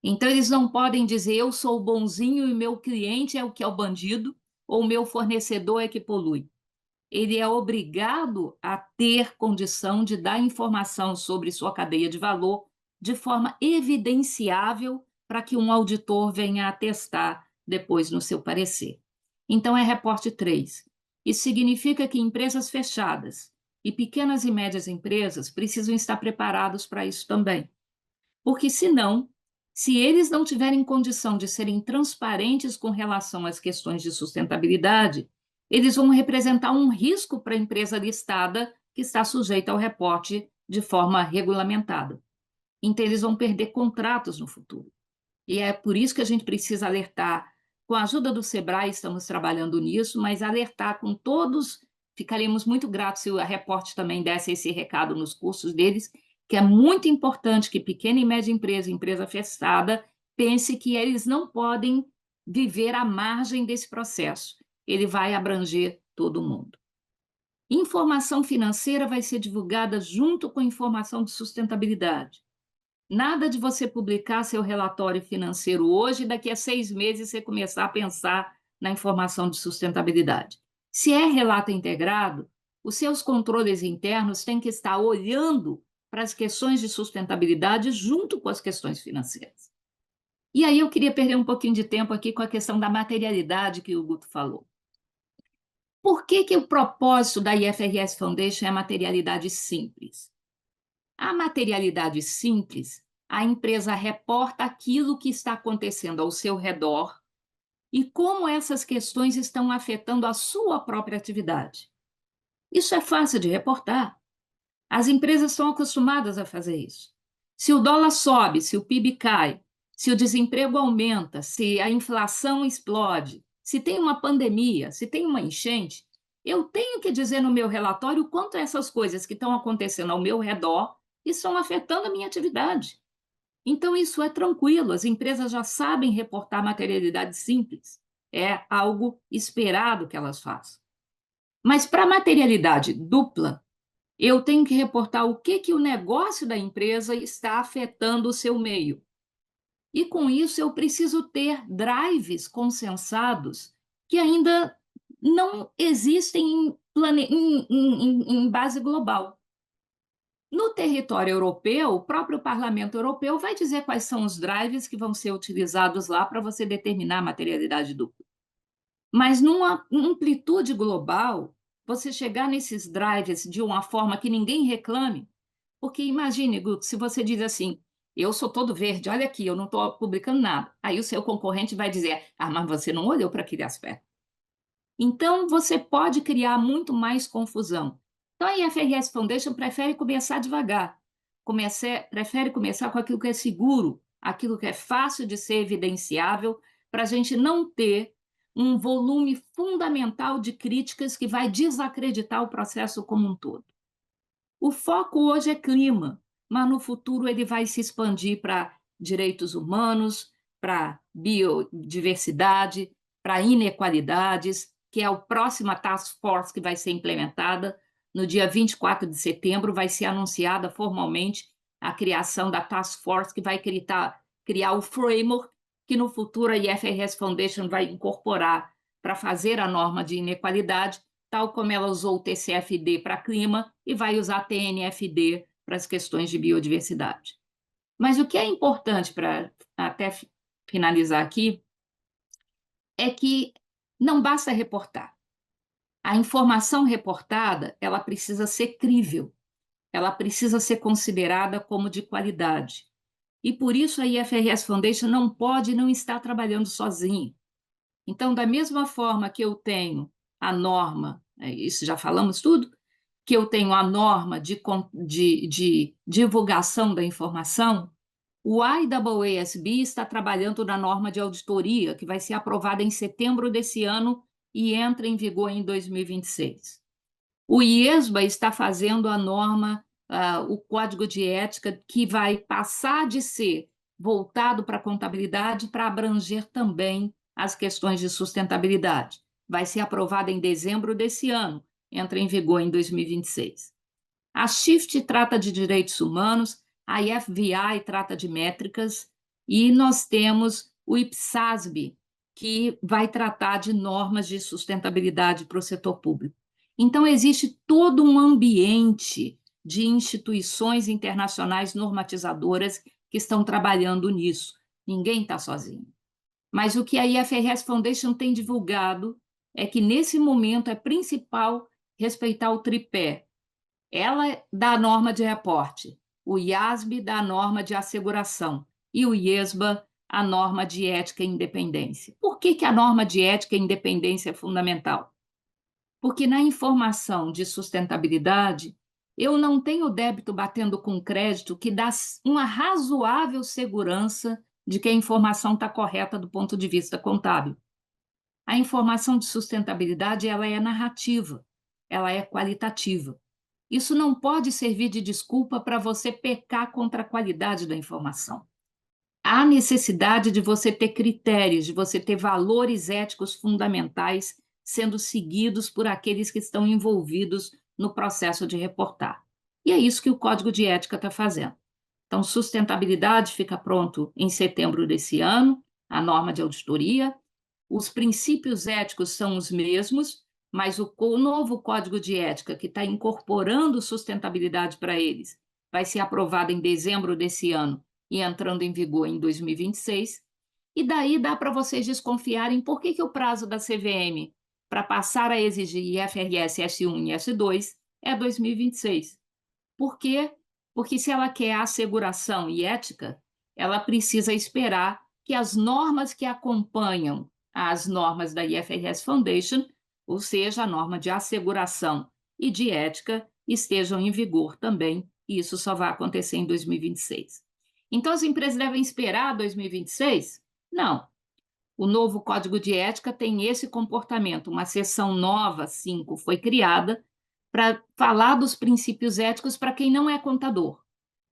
Então, eles não podem dizer eu sou o bonzinho e meu cliente é o que é o bandido, ou o meu fornecedor é que polui. Ele é obrigado a ter condição de dar informação sobre sua cadeia de valor de forma evidenciável para que um auditor venha atestar depois no seu parecer. Então, é reporte 3. Isso significa que empresas fechadas e pequenas e médias empresas precisam estar preparados para isso também. Porque, senão, se eles não tiverem condição de serem transparentes com relação às questões de sustentabilidade, eles vão representar um risco para a empresa listada que está sujeita ao reporte de forma regulamentada. Então, eles vão perder contratos no futuro. E é por isso que a gente precisa alertar. Com a ajuda do SEBRAE, estamos trabalhando nisso, mas alertar com todos, ficaríamos muito gratos se a Report também desse esse recado nos cursos deles, que é muito importante que pequena e média empresa, empresa fechada, pense que eles não podem viver à margem desse processo. Ele vai abranger todo mundo. Informação financeira vai ser divulgada junto com informação de sustentabilidade. Nada de você publicar seu relatório financeiro hoje e daqui a 6 meses você começar a pensar na informação de sustentabilidade. Se é relato integrado, os seus controles internos têm que estar olhando para as questões de sustentabilidade junto com as questões financeiras. E aí eu queria perder um pouquinho de tempo aqui com a questão da materialidade que o Guto falou. Por que o propósito da IFRS Foundation é a materialidade simples? A materialidade simples, a empresa reporta aquilo que está acontecendo ao seu redor e como essas questões estão afetando a sua própria atividade. Isso é fácil de reportar. As empresas estão acostumadas a fazer isso. Se o dólar sobe, se o PIB cai, se o desemprego aumenta, se a inflação explode, Se tem uma pandemia, se tem uma enchente, eu tenho que dizer no meu relatório o quanto essas coisas que estão acontecendo ao meu redor estão afetando a minha atividade. Então, isso é tranquilo, as empresas já sabem reportar materialidade simples. É algo esperado que elas façam. Mas para materialidade dupla, eu tenho que reportar o que o negócio da empresa está afetando o seu meio. E com isso eu preciso ter drives consensados que ainda não existem em base global. No território europeu, o próprio Parlamento Europeu vai dizer quais são os drives que vão ser utilizados lá para você determinar a materialidade dupla. Mas numa amplitude global, você chegar nesses drives de uma forma que ninguém reclame, porque imagine, Guto, se você diz assim, eu sou todo verde, olha aqui, eu não estou publicando nada. Aí o seu concorrente vai dizer, ah, mas você não olhou para aquele aspecto. Então, você pode criar muito mais confusão. Então, a IFRS Foundation prefere começar devagar, prefere começar com aquilo que é seguro, aquilo que é fácil de ser evidenciável, para a gente não ter um volume fundamental de críticas que vai desacreditar o processo como um todo. O foco hoje é clima, mas no futuro ele vai se expandir para direitos humanos, para biodiversidade, para inequalidades, que é a próxima task force que vai ser implementada. No dia 24 de setembro vai ser anunciada formalmente a criação da task force que vai criar o framework que no futuro a IFRS Foundation vai incorporar para fazer a norma de inequalidade, tal como ela usou o TCFD para clima e vai usar a TNFD para as questões de biodiversidade. Mas o que é importante para até finalizar aqui é que não basta reportar. A informação reportada, ela precisa ser crível, ela precisa ser considerada como de qualidade. E por isso a IFRS Foundation não pode não estar trabalhando sozinha. Então, da mesma forma que eu tenho a norma, isso já falamos tudo, que eu tenho a norma de divulgação da informação, o IAASB está trabalhando na norma de auditoria, que vai ser aprovada em setembro desse ano e entra em vigor em 2026. O IESBA está fazendo a norma, o código de ética, que vai passar de ser voltado para a contabilidade para abranger também as questões de sustentabilidade. Vai ser aprovada em dezembro desse ano, entra em vigor em 2026. A SHIFT trata de direitos humanos, a IFVI trata de métricas, e nós temos o IPSASB, que vai tratar de normas de sustentabilidade para o setor público. Então, existe todo um ambiente de instituições internacionais normatizadoras que estão trabalhando nisso. Ninguém está sozinho. Mas o que a IFRS Foundation tem divulgado é que, nesse momento, é principal respeitar o tripé. Ela dá a norma de reporte, o IASB dá a norma de asseguração e o IESBA a norma de ética e independência. Por que a norma de ética e independência é fundamental? Porque na informação de sustentabilidade, eu não tenho débito batendo com crédito que dá uma razoável segurança de que a informação está correta do ponto de vista contábil. A informação de sustentabilidade, ela é narrativa, ela é qualitativa. Isso não pode servir de desculpa para você pecar contra a qualidade da informação. Há necessidade de você ter critérios, de você ter valores éticos fundamentais sendo seguidos por aqueles que estão envolvidos no processo de reportar. E é isso que o Código de Ética está fazendo. Então, sustentabilidade fica pronto em setembro desse ano, a norma de auditoria. Os princípios éticos são os mesmos, mas o novo Código de Ética, que está incorporando sustentabilidade para eles, vai ser aprovado em dezembro desse ano e entrando em vigor em 2026. E daí dá para vocês desconfiarem por que o prazo da CVM para passar a exigir IFRS S1 e S2 é 2026. Por quê? Porque se ela quer asseguração e ética, ela precisa esperar que as normas que acompanham as normas da IFRS Foundation, ou seja, a norma de asseguração e de ética, estejam em vigor também, e isso só vai acontecer em 2026. Então, as empresas devem esperar 2026? Não. O novo Código de Ética tem esse comportamento. Uma seção nova, 5, foi criada para falar dos princípios éticos para quem não é contador,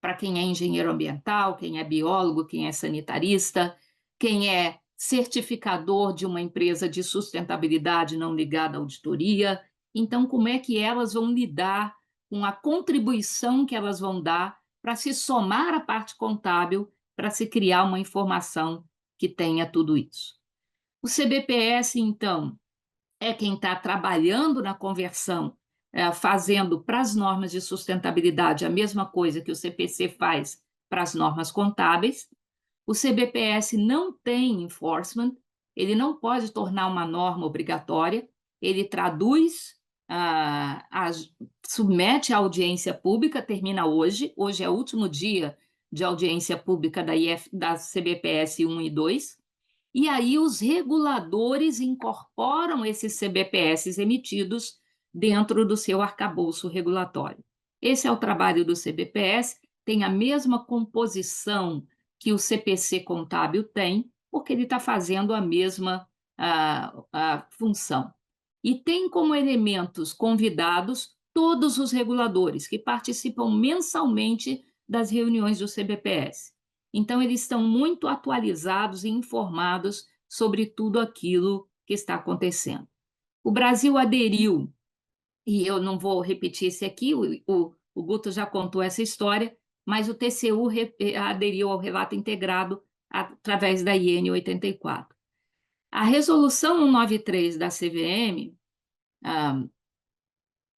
para quem é engenheiro ambiental, quem é biólogo, quem é sanitarista, quem é certificador de uma empresa de sustentabilidade não ligada à auditoria. Então, como é que elas vão lidar com a contribuição que elas vão dar para se somar à parte contábil, para se criar uma informação que tenha tudo isso. O CBPS, então, é quem está trabalhando na conversão, fazendo para as normas de sustentabilidade a mesma coisa que o CPC faz para as normas contábeis. O CBPS não tem enforcement, ele não pode tornar uma norma obrigatória, ele traduz, submete à audiência pública, termina hoje é o último dia de audiência pública da CBPS 1 e 2, e aí os reguladores incorporam esses CBPS emitidos dentro do seu arcabouço regulatório. Esse é o trabalho do CBPS, tem a mesma composição que o CPC contábil tem, porque ele está fazendo a mesma a função. E tem como elementos convidados todos os reguladores que participam mensalmente das reuniões do CBPS. Então, eles estão muito atualizados e informados sobre tudo aquilo que está acontecendo. O Brasil aderiu, e eu não vou repetir esse aqui, o Guto já contou essa história, mas o TCU aderiu ao relato integrado através da IN 84. A resolução 193 da CVM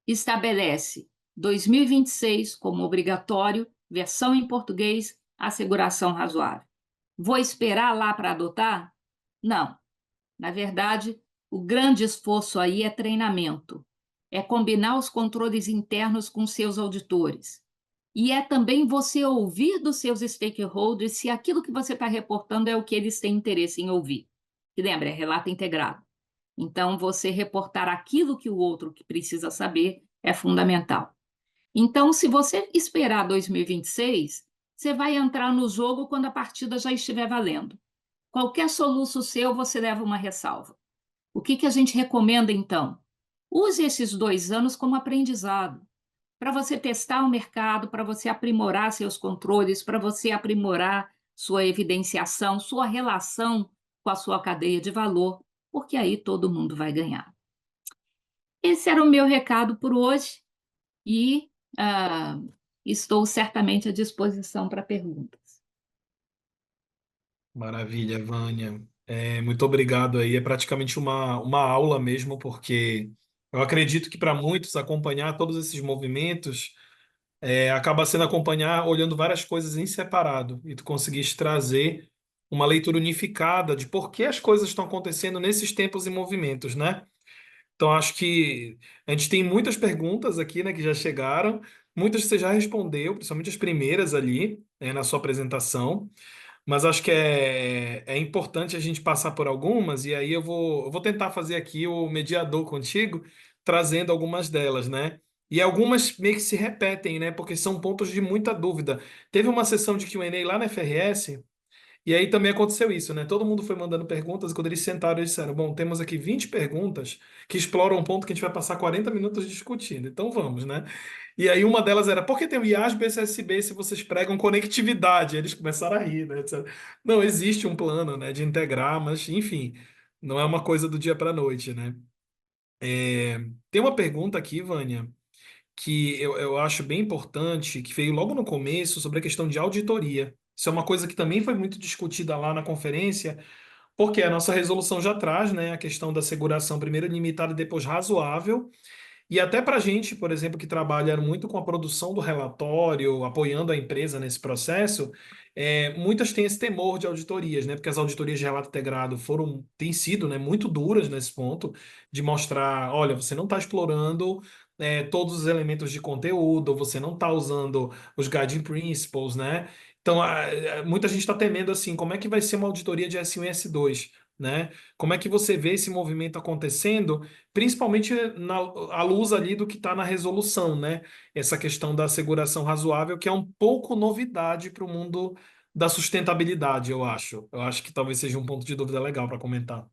estabelece 2026 como obrigatório, versão em português, asseguração razoável. Vou esperar lá para adotar? Não. Na verdade, o grande esforço aí é treinamento, é combinar os controles internos com seus auditores. E é também você ouvir dos seus stakeholders se aquilo que você está reportando é o que eles têm interesse em ouvir. E lembra, é relato integrado. Então, você reportar aquilo que o outro que precisa saber é fundamental. Então, se você esperar 2026, você vai entrar no jogo quando a partida já estiver valendo. Qualquer soluço seu, você leva uma ressalva. O que a gente recomenda, então? Use esses 2 anos como aprendizado, para você testar o mercado, para você aprimorar seus controles, para você aprimorar sua evidenciação, sua relação com a sua cadeia de valor, porque aí todo mundo vai ganhar. Esse era o meu recado por hoje e estou certamente à disposição para perguntas. Maravilha, Vânia. Muito obrigado aí. É praticamente uma aula mesmo, porque eu acredito que para muitos acompanhar todos esses movimentos acaba sendo acompanhar olhando várias coisas em separado e tu conseguiste trazer uma leitura unificada de por que as coisas estão acontecendo nesses tempos e movimentos, né? Então acho que a gente tem muitas perguntas aqui, né, que já chegaram, muitas você já respondeu, principalmente as primeiras ali, na sua apresentação. Mas acho que é importante a gente passar por algumas, e aí eu vou tentar fazer aqui o mediador contigo, trazendo algumas delas, né? E algumas meio que se repetem, né? Porque são pontos de muita dúvida. Teve uma sessão de Q&A lá na FRS, e aí também aconteceu isso, né? Todo mundo foi mandando perguntas, e quando eles sentaram, eles disseram: bom, temos aqui 20 perguntas que exploram um ponto que a gente vai passar 40 minutos discutindo. Então vamos, né? E aí uma delas era: por que tem o IASB e o SSB se vocês pregam conectividade? Eles começaram a rir, né? Disseram, não, existe um plano, né, de integrar, mas enfim, não é uma coisa do dia para a noite, né? Tem uma pergunta aqui, Vânia, que eu acho bem importante, que veio logo no começo sobre a questão de auditoria. Isso é uma coisa que também foi muito discutida lá na conferência, porque a nossa resolução já traz, né, a questão da seguração primeiro limitada e depois razoável. E até para a gente, por exemplo, que trabalha muito com a produção do relatório, apoiando a empresa nesse processo, muitas têm esse temor de auditorias, né? Porque as auditorias de relato integrado têm sido, né, muito duras nesse ponto, de mostrar, olha, você não está explorando todos os elementos de conteúdo, você não está usando os guiding principles, né? Então, muita gente está temendo assim, como é que vai ser uma auditoria de S1 e S2, né? Como é que você vê esse movimento acontecendo? Principalmente à luz ali do que está na resolução, né? Essa questão da asseguração razoável, que é um pouco novidade para o mundo da sustentabilidade, eu acho. Eu acho que talvez seja um ponto de dúvida legal para comentar.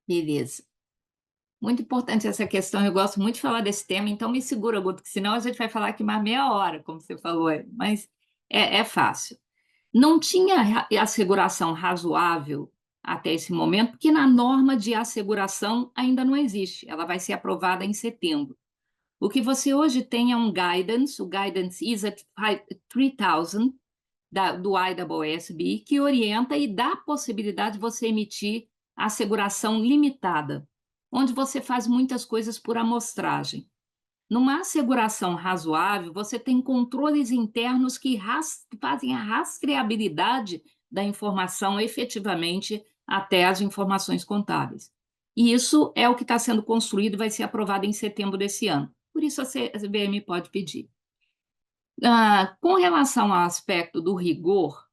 Beleza. Muito importante essa questão. Eu gosto muito de falar desse tema, então me segura, Guto, que senão a gente vai falar aqui mais meia hora, como você falou, mas é fácil. Não tinha asseguração razoável até esse momento, porque na norma de asseguração ainda não existe. Ela vai ser aprovada em setembro. O que você hoje tem é um guidance, o guidance ISA 3000 do IAASB, que orienta e dá a possibilidade de você emitir asseguração limitada, onde você faz muitas coisas por amostragem. Numa asseguração razoável, você tem controles internos que fazem a rastreabilidade da informação efetivamente até as informações contábeis. E isso é o que está sendo construído e vai ser aprovado em setembro desse ano. Por isso a CVM pode pedir. Com relação ao aspecto do rigor,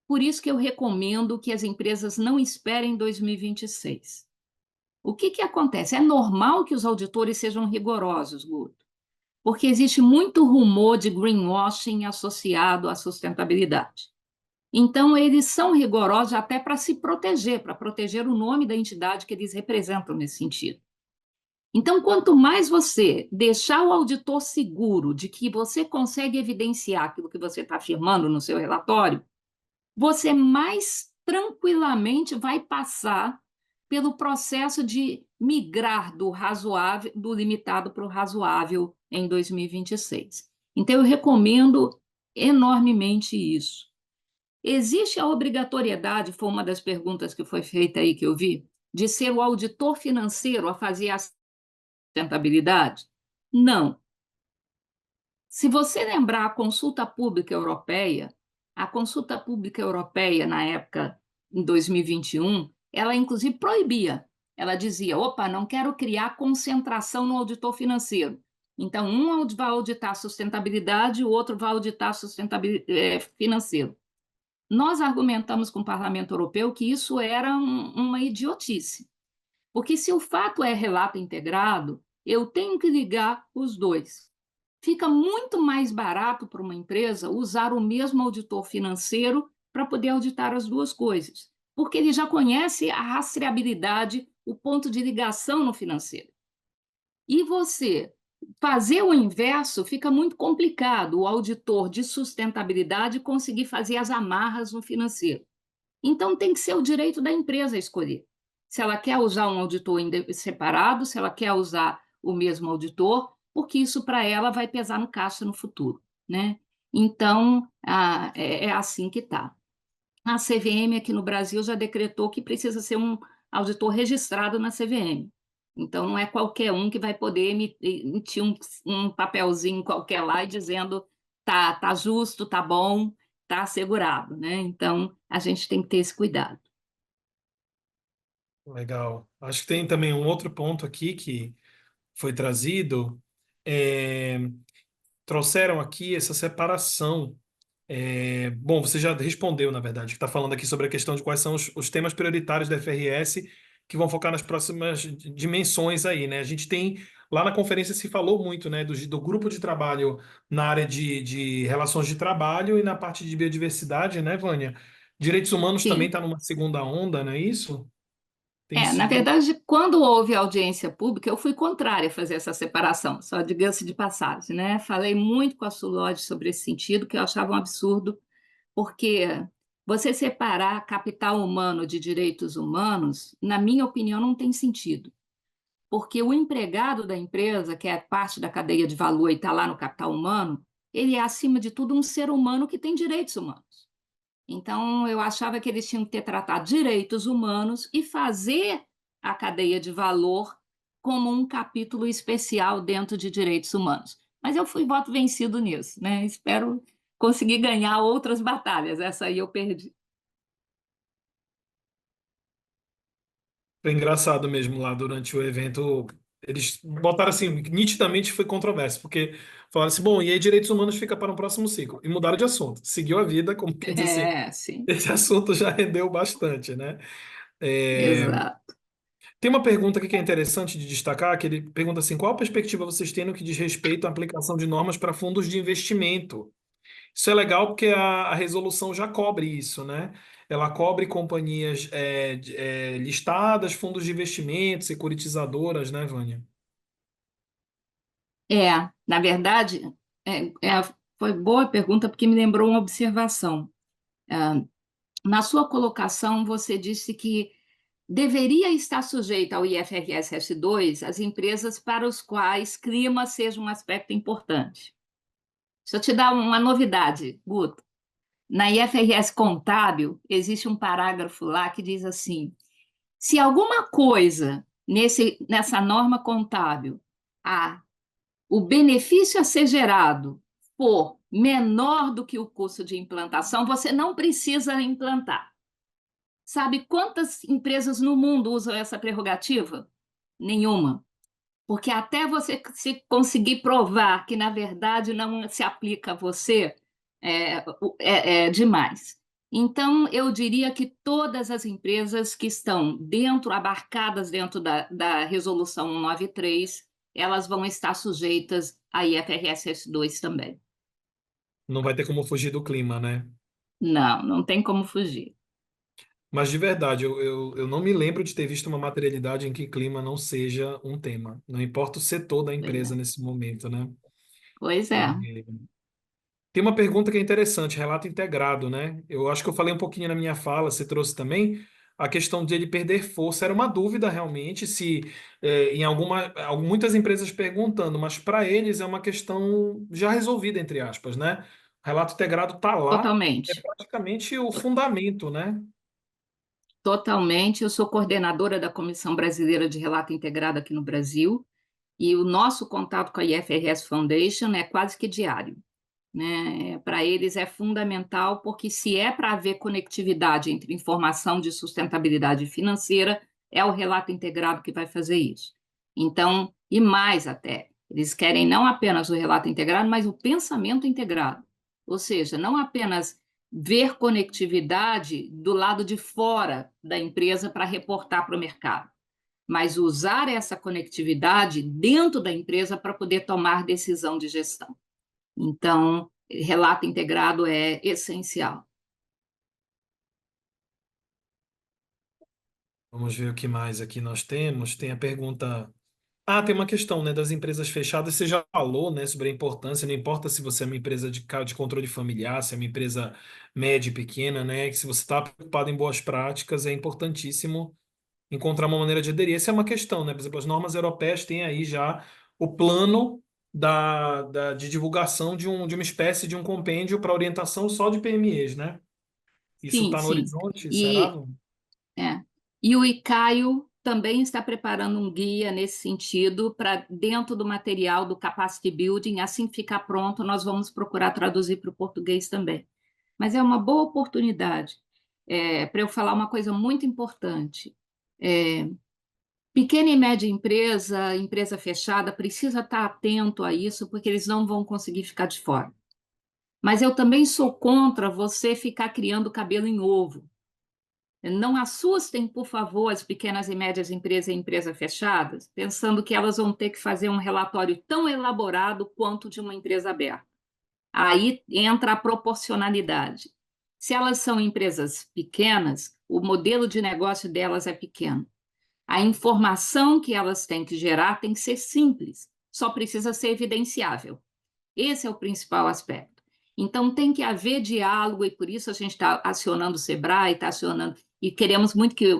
por isso que eu recomendo que as empresas não esperem 2026. O que acontece? É normal que os auditores sejam rigorosos, Guto, porque existe muito rumor de greenwashing associado à sustentabilidade. Então, eles são rigorosos até para se proteger, para proteger o nome da entidade que eles representam nesse sentido. Então, quanto mais você deixar o auditor seguro de que você consegue evidenciar aquilo que você está afirmando no seu relatório, você mais tranquilamente vai passar pelo processo de migrar do razoável, do limitado para o razoável em 2026. Então, eu recomendo enormemente isso. Existe a obrigatoriedade, foi uma das perguntas que foi feita aí que eu vi, de ser o auditor financeiro a fazer a sustentabilidade? Não. Se você lembrar a consulta pública europeia, na época, em 2021, ela inclusive proibia. Ela dizia: opa, não quero criar concentração no auditor financeiro. Então, um vai auditar sustentabilidade, o outro vai auditar sustentabilidade financeiro. Nós argumentamos com o Parlamento Europeu que isso era uma idiotice, porque se o fato é relato integrado, eu tenho que ligar os dois. Fica muito mais barato para uma empresa usar o mesmo auditor financeiro para poder auditar as duas coisas, porque ele já conhece a rastreabilidade, o ponto de ligação no financeiro. E você fazer o inverso fica muito complicado, o auditor de sustentabilidade conseguir fazer as amarras no financeiro. Então, tem que ser o direito da empresa escolher. Se ela quer usar um auditor separado, se ela quer usar o mesmo auditor, porque isso para ela vai pesar no caixa no futuro, né? Então, é assim que está. A CVM aqui no Brasil já decretou que precisa ser um auditor registrado na CVM. Então, não é qualquer um que vai poder emitir um papelzinho qualquer lá e dizendo tá justo, tá bom, tá assegurado, né? Então, a gente tem que ter esse cuidado. Legal. Acho que tem também um outro ponto aqui que foi trazido. é, Trouxeram aqui essa separação. Bom, você já respondeu, na verdade, que está falando aqui sobre a questão de quais são os temas prioritários da FRS que vão focar nas próximas dimensões aí, né? A gente tem, lá na conferência se falou muito, né, do grupo de trabalho na área de relações de trabalho e na parte de biodiversidade, né, Vânia? Direitos humanos também Sim. está numa segunda onda, não é isso? Tem Na sido. verdade, quando houve audiência pública, eu fui contrária a fazer essa separação, só diga-se de passagem, né? Falei muito com a Sulod sobre esse sentido, que eu achava um absurdo, porque você separar capital humano de direitos humanos, na minha opinião, não tem sentido. Porque o empregado da empresa, que é parte da cadeia de valor e está lá no capital humano, ele é, acima de tudo, um ser humano que tem direitos humanos. Então, eu achava que eles tinham que ter tratado direitos humanos e fazer a cadeia de valor como um capítulo especial dentro de direitos humanos. Mas eu fui voto vencido nisso, né? Espero conseguir ganhar outras batalhas. Essa aí eu perdi. Foi engraçado mesmo lá durante o evento. Eles botaram assim, nitidamente foi controverso, porque falaram assim, bom, e aí direitos humanos fica para um próximo ciclo. E mudaram de assunto. Seguiu a vida, como quem diz assim, Sim, esse assunto já rendeu bastante, né? É, exato. Tem uma pergunta aqui que é interessante de destacar, que ele pergunta assim, qual a perspectiva vocês têm no que diz respeito à aplicação de normas para fundos de investimento? Isso é legal porque a resolução já cobre isso, né? Ela cobre companhias listadas, fundos de investimentos, securitizadoras, né, Vânia? Na verdade, é, é, foi boa pergunta porque me lembrou uma observação. Ah, Na sua colocação, você disse que deveria estar sujeita ao IFRS S2 as empresas para os quais clima seja um aspecto importante. Deixa eu te dar uma novidade, Guto. Na IFRS contábil, existe um parágrafo lá que diz assim: se alguma coisa nessa norma contábil, a, o benefício a ser gerado for menor do que o custo de implantação, você não precisa implantar. Sabe quantas empresas no mundo usam essa prerrogativa? Nenhuma. Porque até você se conseguir provar que, na verdade, não se aplica a você, é demais. Então, eu diria que todas as empresas que estão dentro, abarcadas dentro da Resolução 193, elas vão estar sujeitas a IFRS S2 também. Não vai ter como fugir do clima, né? Não, não tem como fugir. Mas de verdade, eu não me lembro de ter visto uma materialidade em que clima não seja um tema. Não importa o setor da Pois empresa é. nesse momento, né? Pois é. É, tem uma pergunta que é interessante, relato integrado, né? Eu acho que eu falei um pouquinho na minha fala, você trouxe também, a questão de ele perder força. Era uma dúvida realmente se muitas empresas perguntando, mas para eles é uma questão já resolvida, entre aspas, né? O relato integrado está lá, é Totalmente. praticamente o fundamento, né? Totalmente. Eu sou coordenadora da Comissão Brasileira de Relato Integrado aqui no Brasil, e o nosso contato com a IFRS Foundation é quase que diário, né? Para eles é fundamental, porque se é para haver conectividade entre informação de sustentabilidade financeira, é o relato integrado que vai fazer isso. Então, e mais até, eles querem não apenas o relato integrado, mas o pensamento integrado. Ou seja, não apenas ver conectividade do lado de fora da empresa para reportar para o mercado, mas usar essa conectividade dentro da empresa para poder tomar decisão de gestão. Então, relato integrado é essencial. Vamos ver o que mais aqui nós temos. Tem a pergunta. Ah, tem uma questão, né, das empresas fechadas. Você já falou, né, sobre a importância. Não importa se você é uma empresa de controle familiar, se é uma empresa média e pequena, né, que se você está preocupado em boas práticas, é importantíssimo encontrar uma maneira de aderir. Essa é uma questão, né? Por exemplo, as normas europeias têm aí já o plano de divulgação de uma espécie de um compêndio para orientação só de PMEs, né? Isso Sim, está no sim. horizonte, será? E, é, e o ICAIO também está preparando um guia nesse sentido para dentro do material do Capacity Building, assim que ficar pronto, nós vamos procurar traduzir para o português também. Mas é uma boa oportunidade para eu falar uma coisa muito importante. É, Pequena e média empresa, empresa fechada, precisa estar atento a isso, porque eles não vão conseguir ficar de fora. Mas eu também sou contra você ficar criando cabelo em ovo. Não assustem, por favor, as pequenas e médias empresas e empresas fechadas, pensando que elas vão ter que fazer um relatório tão elaborado quanto de uma empresa aberta. Aí entra a proporcionalidade. Se elas são empresas pequenas, o modelo de negócio delas é pequeno. A informação que elas têm que gerar tem que ser simples, só precisa ser evidenciável. Esse é o principal aspecto. Então, tem que haver diálogo, e por isso a gente está acionando o Sebrae, está acionando, e queremos muito que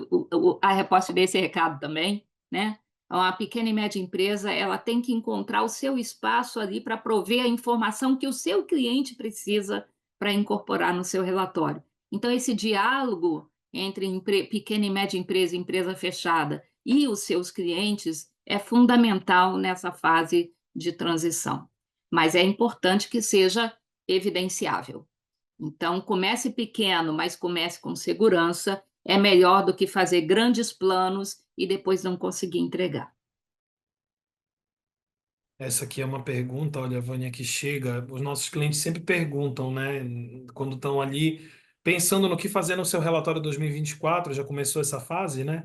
a Reposte dê esse recado também, né? A pequena e média empresa, ela tem que encontrar o seu espaço ali para prover a informação que o seu cliente precisa para incorporar no seu relatório. Então, esse diálogo entre pequena e média empresa e empresa fechada e os seus clientes é fundamental nessa fase de transição, mas é importante que seja evidenciável. Então, comece pequeno, mas comece com segurança, é melhor do que fazer grandes planos e depois não conseguir entregar. Essa aqui é uma pergunta, olha, Vânia, que chega. Os nossos clientes sempre perguntam, né, quando estão ali pensando no que fazer no seu relatório 2024, já começou essa fase, né?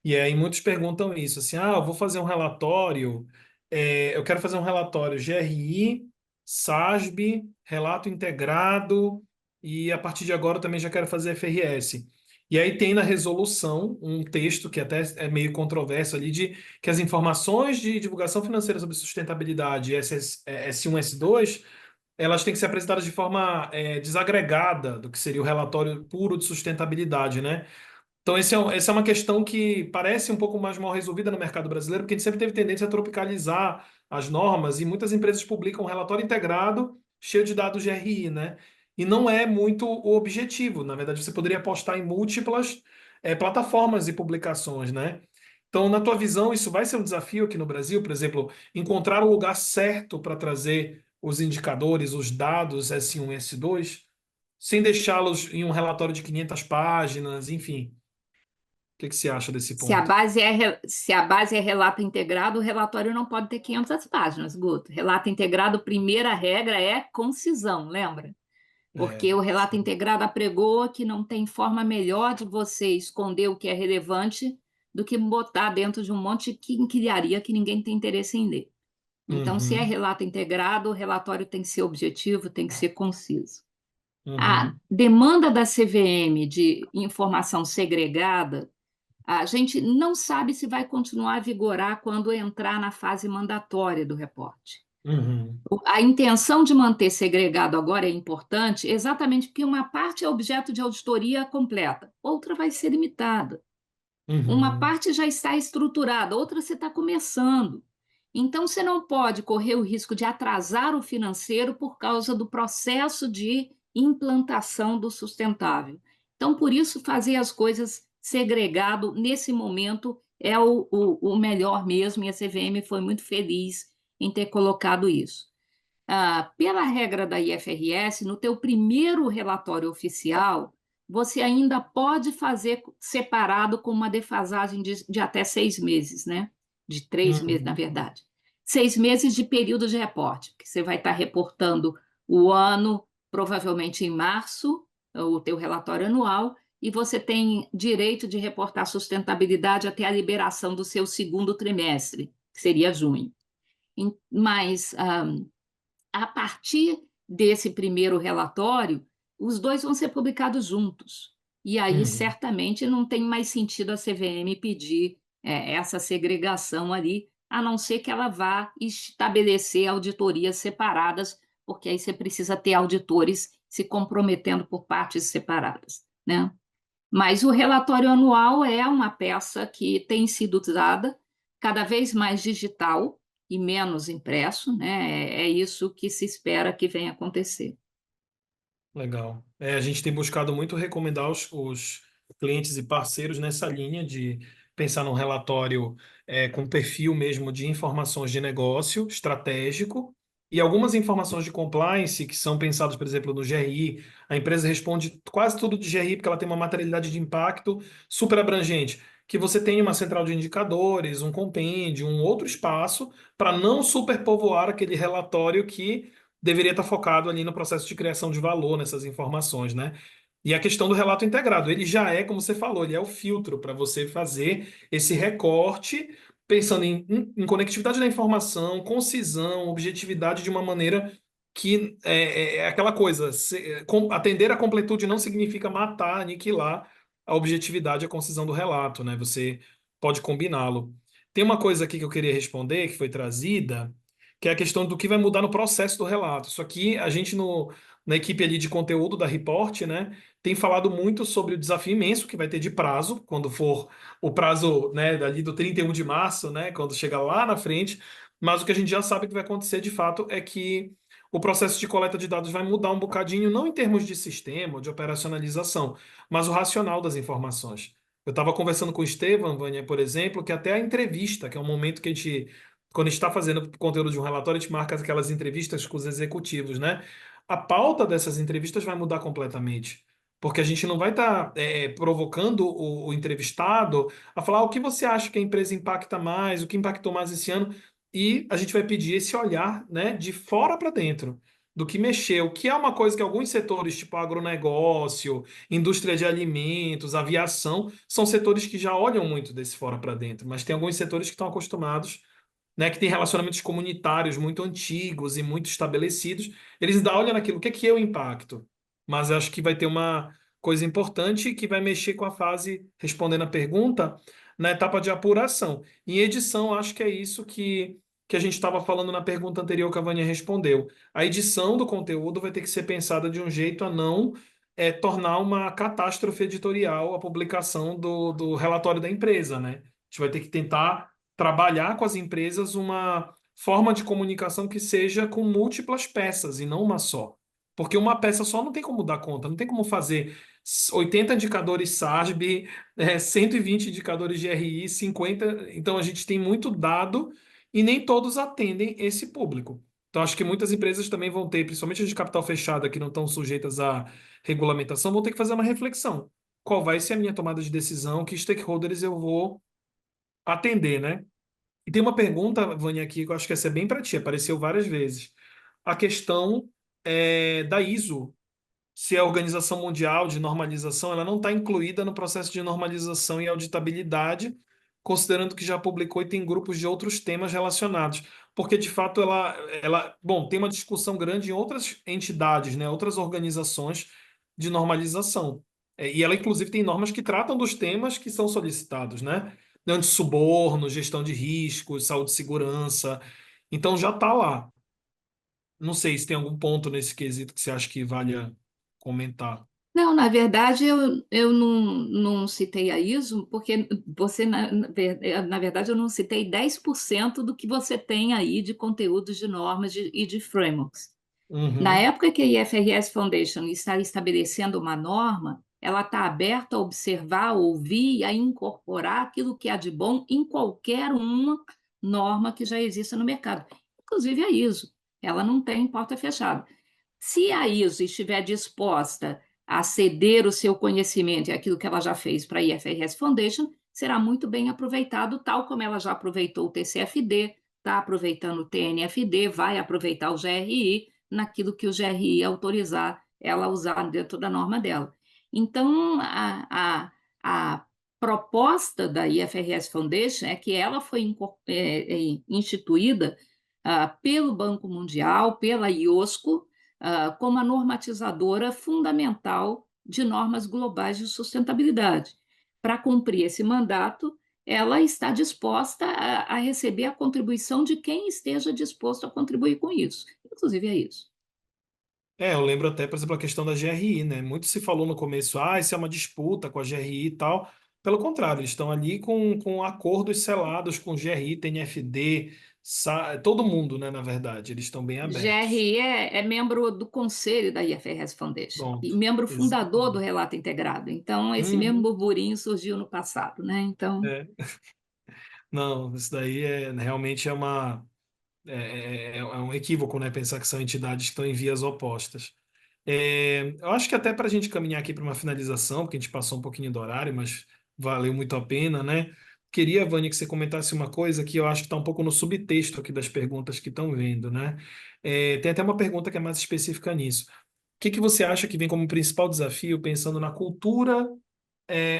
E aí muitos perguntam isso, assim, eu vou fazer um relatório, eu quero fazer um relatório GRI, SASB, relato integrado, e a partir de agora eu também já quero fazer FRS. E aí tem na resolução um texto que até é meio controverso ali, de que as informações de divulgação financeira sobre sustentabilidade S1, S2, elas têm que ser apresentadas de forma desagregada do que seria o relatório puro de sustentabilidade, né? Então, essa é uma questão que parece um pouco mais mal resolvida no mercado brasileiro, porque a gente sempre teve tendência a tropicalizar as normas e muitas empresas publicam um relatório integrado cheio de dados GRI, né? E não é muito o objetivo. Na verdade, você poderia apostar em múltiplas plataformas e publicações, né? Então, na tua visão, isso vai ser um desafio aqui no Brasil, por exemplo, encontrar o lugar certo para trazer os indicadores, os dados S1 e S2, sem deixá-los em um relatório de 500 páginas, enfim. Que você acha desse ponto? Se a base é relato integrado, o relatório não pode ter 500 páginas, Guto. Relato integrado, primeira regra é concisão, lembra? Porque o relato Sim. integrado apregou que não tem forma melhor de você esconder o que é relevante do que botar dentro de um monte que inquiriaria que ninguém tem interesse em ler. Então, se é Uhum, relato integrado, o relatório tem que ser objetivo, tem que ser conciso. A uhum, demanda da CVM de informação segregada, a gente não sabe se vai continuar a vigorar quando entrar na fase mandatória do reporte. uhum, A intenção de manter segregado agora é importante, exatamente porque uma parte é objeto de auditoria completa, outra vai ser limitada. Uma uhum, parte já está estruturada, outra você está começando. Então, você não pode correr o risco de atrasar o financeiro por causa do processo de implantação do sustentável. Então, por isso, fazer as coisas segregado nesse momento é o melhor mesmo, e a CVM foi muito feliz em ter colocado isso. Pela regra da IFRS, no teu primeiro relatório oficial, você ainda pode fazer separado com uma defasagem de até 6 meses, né? De 3 meses, na uhum. verdade. 6 meses de período de reporte, que você vai estar reportando o ano, provavelmente em março, o teu relatório anual, e você tem direito de reportar sustentabilidade até a liberação do seu segundo trimestre, que seria junho. Mas a partir desse primeiro relatório, os dois vão ser publicados juntos. E aí, Uhum. certamente, não tem mais sentido a CVM pedir essa segregação ali, a não ser que ela vá estabelecer auditorias separadas, porque aí você precisa ter auditores se comprometendo por partes separadas, né? Mas o relatório anual é uma peça que tem sido usada cada vez mais digital e menos impresso, né? É isso que se espera que venha acontecer. Legal. A gente tem buscado muito recomendar os clientes e parceiros nessa linha de pensar num relatório com perfil mesmo de informações de negócio estratégico e algumas informações de compliance que são pensadas, por exemplo, no GRI. A empresa responde quase tudo de GRI porque ela tem uma materialidade de impacto super abrangente. Que você tenha uma central de indicadores, um compêndio, um outro espaço para não superpovoar aquele relatório que deveria estar focado ali no processo de criação de valor nessas informações, né? E a questão do relato integrado, ele já é, como você falou, ele é o filtro para você fazer esse recorte, pensando em conectividade da informação, concisão, objetividade de uma maneira que é aquela coisa, atender a completude não significa matar, aniquilar a objetividade e a concisão do relato, né? Você pode combiná-lo. Tem uma coisa aqui que eu queria responder, que foi trazida, que é a questão do que vai mudar no processo do relato. Isso aqui, a gente na equipe ali de conteúdo da Report, né, tem falado muito sobre o desafio imenso que vai ter de prazo, quando for o prazo, né, dali do 31 de março, né, quando chegar lá na frente, mas o que a gente já sabe que vai acontecer de fato é que o processo de coleta de dados vai mudar um bocadinho, não em termos de sistema, de operacionalização, mas o racional das informações. Eu estava conversando com o Estevam, Vânia, por exemplo, que até a entrevista, que é um momento que a gente quando a gente está fazendo conteúdo de um relatório, a gente marca aquelas entrevistas com os executivos, né? A pauta dessas entrevistas vai mudar completamente. Porque a gente não vai estar provocando o entrevistado a falar o que você acha que a empresa impacta mais, o que impactou mais esse ano, e a gente vai pedir esse olhar, né, de fora para dentro, do que mexeu, que é uma coisa que alguns setores, tipo agronegócio, indústria de alimentos, aviação, são setores que já olham muito desse fora para dentro, mas tem alguns setores que estão acostumados, né, que tem relacionamentos comunitários muito antigos e muito estabelecidos, eles ainda olham naquilo, o que é o impacto? Mas acho que vai ter uma coisa importante que vai mexer com a fase, respondendo a pergunta, na etapa de apuração. Em edição, acho que é isso que a gente estava falando na pergunta anterior que a Vânia respondeu. A edição do conteúdo vai ter que ser pensada de um jeito a não tornar uma catástrofe editorial a publicação do relatório da empresa, né? A gente vai ter que tentar trabalhar com as empresas uma forma de comunicação que seja com múltiplas peças e não uma só. Porque uma peça só não tem como dar conta, não tem como fazer 80 indicadores SASB, 120 indicadores de RI, 50. Então a gente tem muito dado e nem todos atendem esse público. Então acho que muitas empresas também vão ter, principalmente as de capital fechada, que não estão sujeitas à regulamentação, vão ter que fazer uma reflexão. Qual vai ser a minha tomada de decisão? Que stakeholders eu vou atender, né? E tem uma pergunta, Vânia, aqui, que eu acho que essa é bem para ti, apareceu várias vezes. A questão da ISO, se a Organização Mundial de Normalização ela não está incluída no processo de normalização e auditabilidade, considerando que já publicou e tem grupos de outros temas relacionados. Porque, de fato, bom, tem uma discussão grande em outras entidades, né, outras organizações de normalização. E ela, inclusive, tem normas que tratam dos temas que são solicitados, né? Antissuborno, gestão de riscos, saúde e segurança. Então, já está lá. Não sei se tem algum ponto nesse quesito que você acha que valha comentar. Não, na verdade, eu não citei a ISO, porque você, na verdade, eu não citei 10% do que você tem aí de conteúdos de normas e de frameworks. Na Uhum. época que a IFRS Foundation está estabelecendo uma norma, ela está aberta a observar, a ouvir e a incorporar aquilo que há de bom em qualquer uma norma que já exista no mercado, inclusive a ISO. Ela não tem porta fechada. Se a ISO estiver disposta a ceder o seu conhecimento e aquilo que ela já fez para a IFRS Foundation, será muito bem aproveitado, tal como ela já aproveitou o TCFD, está aproveitando o TNFD, vai aproveitar o GRI naquilo que o GRI autorizar ela a usar dentro da norma dela. Então, a proposta da IFRS Foundation é que ela foi instituída pelo Banco Mundial, pela IOSCO, como a normatizadora fundamental de normas globais de sustentabilidade. Para cumprir esse mandato, ela está disposta a receber a contribuição de quem esteja disposto a contribuir com isso, inclusive é isso. Eu lembro até, por exemplo, a questão da GRI, né? Muito se falou no começo, isso é uma disputa com a GRI e tal. Pelo contrário, eles estão ali com acordos selados com GRI, TNFD, todo mundo, né? Na verdade, eles estão bem abertos. GRI é membro do conselho da IFRS Foundation e Pronto. membro fundador do Exatamente. relato integrado. Então, esse mesmo Uhum. burburinho surgiu no passado, né? Então, É. Não, isso daí realmente é um equívoco, né? Pensar que são entidades que estão em vias opostas. Eu acho que até para a gente caminhar aqui para uma finalização, porque a gente passou um pouquinho do horário, mas valeu muito a pena, né? Queria, Vânia, que você comentasse uma coisa que eu acho que está um pouco no subtexto aqui das perguntas que estão vendo, né? Tem até uma pergunta que é mais específica nisso. O que que você acha que vem como principal desafio pensando na cultura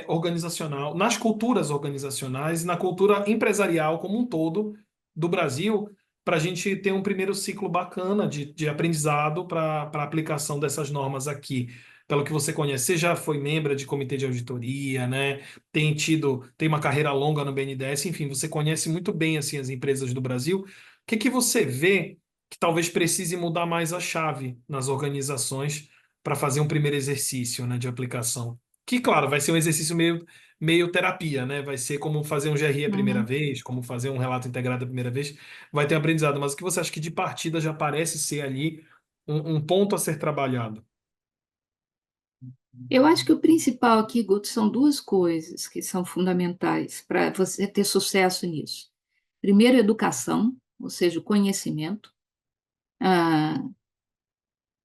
organizacional, nas culturas organizacionais e na cultura empresarial como um todo do Brasil, para a gente ter um primeiro ciclo bacana de aprendizado para a aplicação dessas normas aqui? Pelo que você conhece, você já foi membro de comitê de auditoria, né? Tem uma carreira longa no BNDES, enfim, você conhece muito bem assim as empresas do Brasil. O que que você vê que talvez precise mudar mais a chave nas organizações para fazer um primeiro exercício, né, de aplicação? Que, claro, vai ser um exercício meio terapia, né? Vai ser como fazer um GRI a primeira uhum. vez, como fazer um relato integrado a primeira vez. Vai ter aprendizado. Mas o que você acha que de partida já parece ser ali um ponto a ser trabalhado? Eu acho que o principal aqui, Guto, são duas coisas que são fundamentais para você ter sucesso nisso. Primeiro, educação, ou seja, o conhecimento. Ah,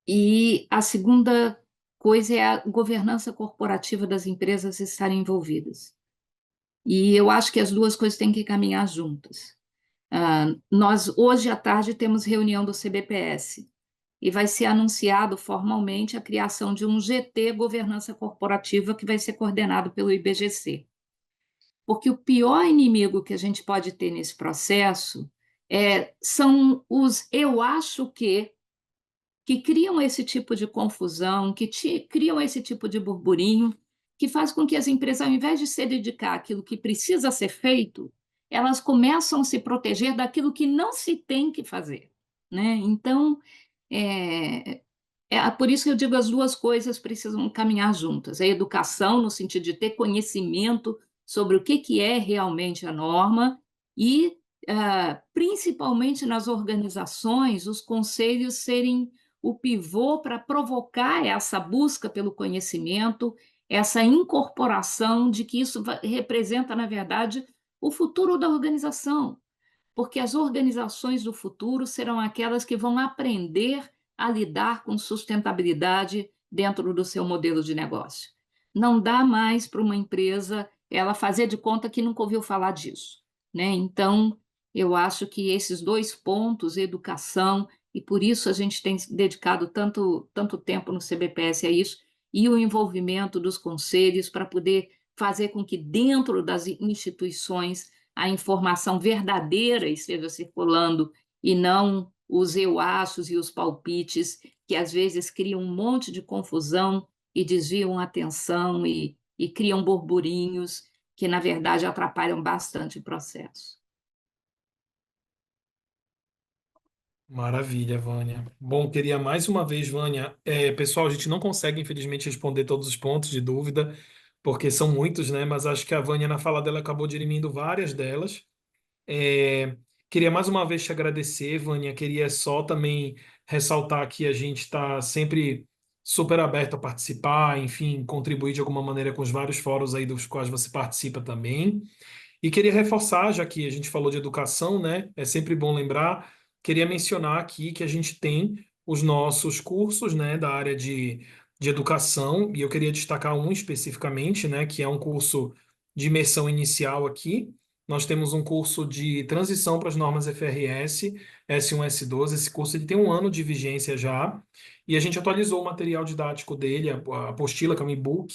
e a segunda coisa é a governança corporativa das empresas estarem envolvidas. E eu acho que as duas coisas têm que caminhar juntas. Nós, hoje à tarde, temos reunião do CBPS e vai ser anunciado formalmente a criação de um GT Governança Corporativa que vai ser coordenado pelo IBGC. Porque o pior inimigo que a gente pode ter nesse processo São os eu acho que criam esse tipo de confusão, criam esse tipo de burburinho, que faz com que as empresas, ao invés de se dedicar àquilo que precisa ser feito, elas começam a se proteger daquilo que não se tem que fazer, né? Então, é, por isso que eu digo as duas coisas precisam caminhar juntas. A educação, no sentido de ter conhecimento sobre o que é realmente a norma, e, principalmente nas organizações, os conselhos serem o pivô para provocar essa busca pelo conhecimento, essa incorporação de que isso representa, na verdade, o futuro da organização, porque as organizações do futuro serão aquelas que vão aprender a lidar com sustentabilidade dentro do seu modelo de negócio. Não dá mais para uma empresa ela fazer de conta que nunca ouviu falar disso, né? Então, eu acho que esses dois pontos, educação, e por isso a gente tem dedicado tanto tempo no CBPS a isso, e o envolvimento dos conselhos para poder fazer com que dentro das instituições a informação verdadeira esteja circulando e não os eu achos e os palpites que às vezes criam um monte de confusão e desviam a atenção e criam burburinhos que, na verdade, atrapalham bastante o processo. Maravilha, Vânia. Bom, queria mais uma vez, Vânia. Pessoal, a gente não consegue, infelizmente, responder todos os pontos de dúvida, porque são muitos, né? Mas acho que a Vânia, na fala dela, acabou dirimindo várias delas. É, Queria mais uma vez te agradecer, Vânia. Queria só também ressaltar que a gente está sempre super aberto a participar, enfim, contribuir de alguma maneira com os vários fóruns aí dos quais você participa também. E queria reforçar, já que a gente falou de educação, né? É sempre bom lembrar. Queria mencionar aqui que a gente tem os nossos cursos, né, da área de educação, e eu queria destacar um especificamente, né, que é um curso de imersão inicial aqui. Nós temos um curso de transição para as normas FRS, S1, S12. Esse curso ele tem um ano de vigência já, e a gente atualizou o material didático dele, a apostila, que é um e-book,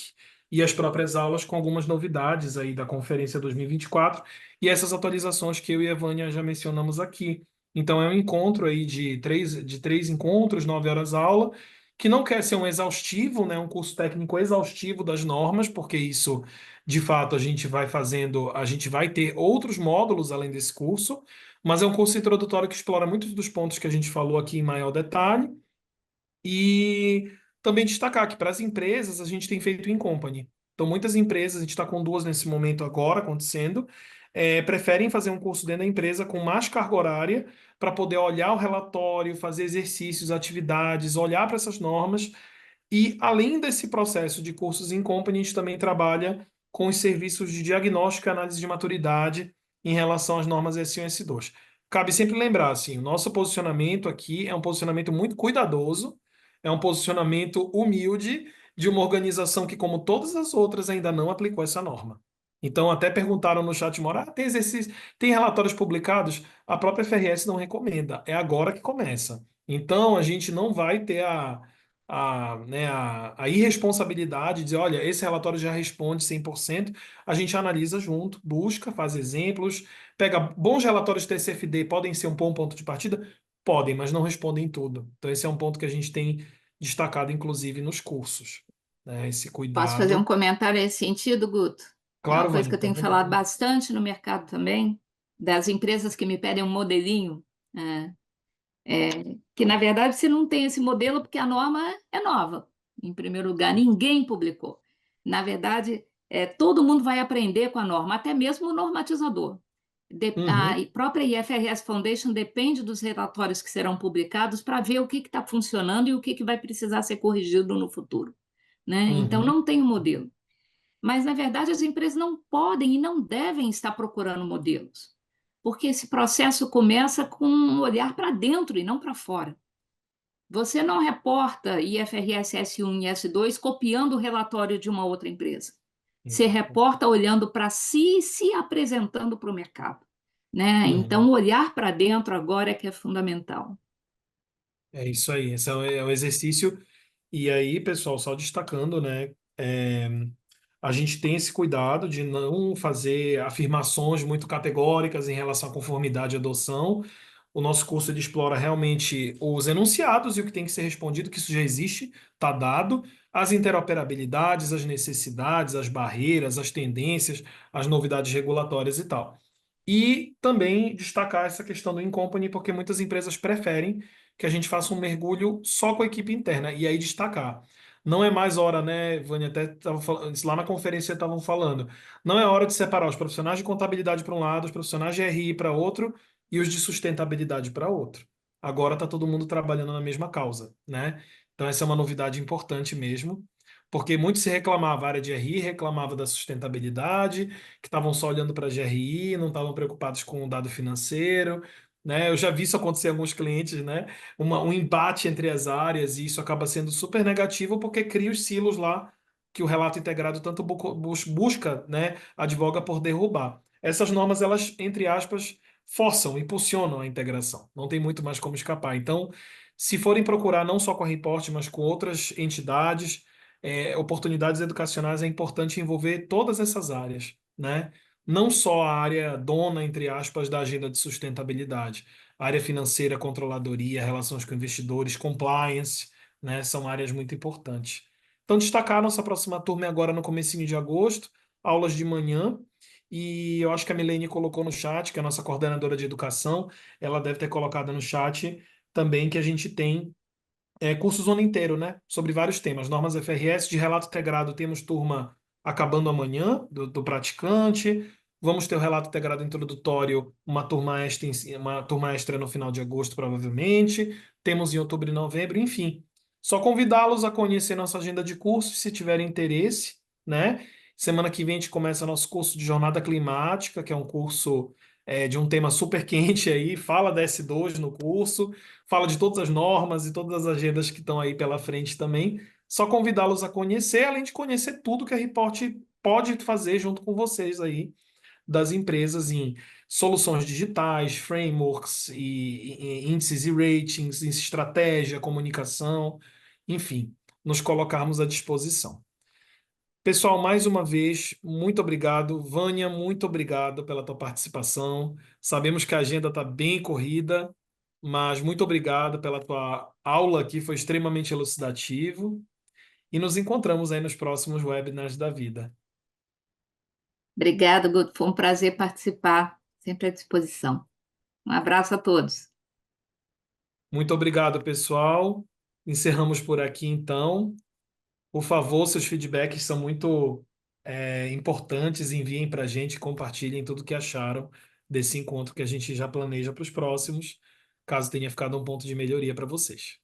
e as próprias aulas com algumas novidades aí da Conferência 2024 e essas atualizações que eu e a Vânia já mencionamos aqui. Então, é um encontro aí de três encontros, 9 horas aula, que não quer ser um exaustivo, né, um curso técnico exaustivo das normas, porque isso, de fato, a gente vai fazendo, a gente vai ter outros módulos além desse curso, mas é um curso introdutório que explora muitos dos pontos que a gente falou aqui em maior detalhe, e também destacar que para as empresas a gente tem feito in company. Então, muitas empresas, a gente está com duas nesse momento agora acontecendo, preferem fazer um curso dentro da empresa com mais carga horária para poder olhar o relatório, fazer exercícios, atividades, olhar para essas normas. E além desse processo de cursos in company, a gente também trabalha com os serviços de diagnóstico e análise de maturidade em relação às normas S1 e S2. Cabe sempre lembrar, assim, o nosso posicionamento aqui é um posicionamento muito cuidadoso, é um posicionamento humilde de uma organização que, como todas as outras, ainda não aplicou essa norma. Então, até perguntaram no chat, Mora, tem exercício, tem relatórios publicados? A própria FRS não recomenda, é agora que começa. Então, a gente não vai ter a irresponsabilidade de dizer, olha, esse relatório já responde 100%, a gente analisa junto, busca, faz exemplos, pega bons relatórios de TCFD, podem ser um bom ponto de partida? Podem, mas não respondem tudo. Então, esse é um ponto que a gente tem destacado, inclusive, nos cursos, né? Esse Posso fazer um cuidado. comentário nesse sentido, Guto? É uma Claro, coisa Vânia, que eu fica à tenho falado vontade. bastante no mercado também, das empresas que me pedem um modelinho, que na verdade você não tem esse modelo porque a norma é nova. Em primeiro lugar, ninguém publicou. Na verdade, todo mundo vai aprender com a norma, até mesmo o normatizador. A Uhum, própria IFRS Foundation depende dos relatórios que serão publicados para ver o que está funcionando e o que vai precisar ser corrigido no futuro, né? Então, uhum. não tem um modelo. Mas, na verdade, as empresas não podem e não devem estar procurando modelos, porque esse processo começa com um olhar para dentro e não para fora. Você não reporta IFRS S1 e S2 copiando o relatório de uma outra empresa. Você Exato. reporta olhando para si e se apresentando para o mercado, né? Uhum. Então, olhar para dentro agora é que é fundamental. É isso aí, esse é o exercício. E aí, pessoal, só destacando, né? A gente tem esse cuidado de não fazer afirmações muito categóricas em relação à conformidade e adoção, O nosso curso ele explora realmente os enunciados e o que tem que ser respondido, que isso já existe, está dado, as interoperabilidades, as necessidades, as barreiras, as tendências, as novidades regulatórias e tal. E também destacar essa questão do in-company, porque muitas empresas preferem que a gente faça um mergulho só com a equipe interna, e aí destacar. Não é mais hora, né, Vânia, até tava falando, lá na conferência estavam falando, não é hora de separar os profissionais de contabilidade para um lado, os profissionais de RI para outro e os de sustentabilidade para outro. Agora está todo mundo trabalhando na mesma causa, né? Então essa é uma novidade importante mesmo, porque muito se reclamava, a área de RI reclamava da sustentabilidade, que estavam só olhando para a GRI, não estavam preocupados com o dado financeiro, né? Eu já vi isso acontecer em alguns clientes, né? Um embate entre as áreas e isso acaba sendo super negativo porque cria os silos lá que o relato integrado tanto busca, né? Advoga por derrubar. Essas normas, elas, entre aspas, forçam, impulsionam a integração. Não tem muito mais como escapar. Então, se forem procurar não só com a Report, mas com outras entidades, oportunidades educacionais, é importante envolver todas essas áreas, né? Não só a área dona, entre aspas, da agenda de sustentabilidade, a área financeira, controladoria, relações com investidores, compliance, né? São áreas muito importantes. Então, destacar a nossa próxima turma é agora no comecinho de agosto, aulas de manhã, e eu acho que a Milene colocou no chat, que é a nossa coordenadora de educação, ela deve ter colocado no chat também que a gente tem cursos o ano inteiro, né? Sobre vários temas. Normas FRS, de relato integrado, temos turma acabando amanhã, do praticante. Vamos ter o relato integrado introdutório, uma turma extra no final de agosto, provavelmente. Temos em outubro e novembro, enfim. Só convidá-los a conhecer nossa agenda de cursos, se tiverem interesse, né? Semana que vem a gente começa nosso curso de jornada climática, que é um curso de um tema super quente aí, fala da S2 no curso, fala de todas as normas e todas as agendas que estão aí pela frente também. Só convidá-los a conhecer, além de conhecer tudo que a Report pode fazer junto com vocês aí, das empresas em soluções digitais, frameworks e índices e ratings, em estratégia, comunicação, enfim, nos colocarmos à disposição. Pessoal, mais uma vez, muito obrigado. Vânia, muito obrigado pela tua participação. Sabemos que a agenda está bem corrida, mas muito obrigado pela tua aula aqui, foi extremamente elucidativo. E nos encontramos aí nos próximos webinars da vida. Obrigada, Guto. Foi um prazer participar, sempre à disposição. Um abraço a todos. Muito obrigado, pessoal. Encerramos por aqui, então. Por favor, seus feedbacks são muito importantes. Enviem para a gente, compartilhem tudo que acharam desse encontro que a gente já planeja para os próximos, caso tenha ficado um ponto de melhoria para vocês.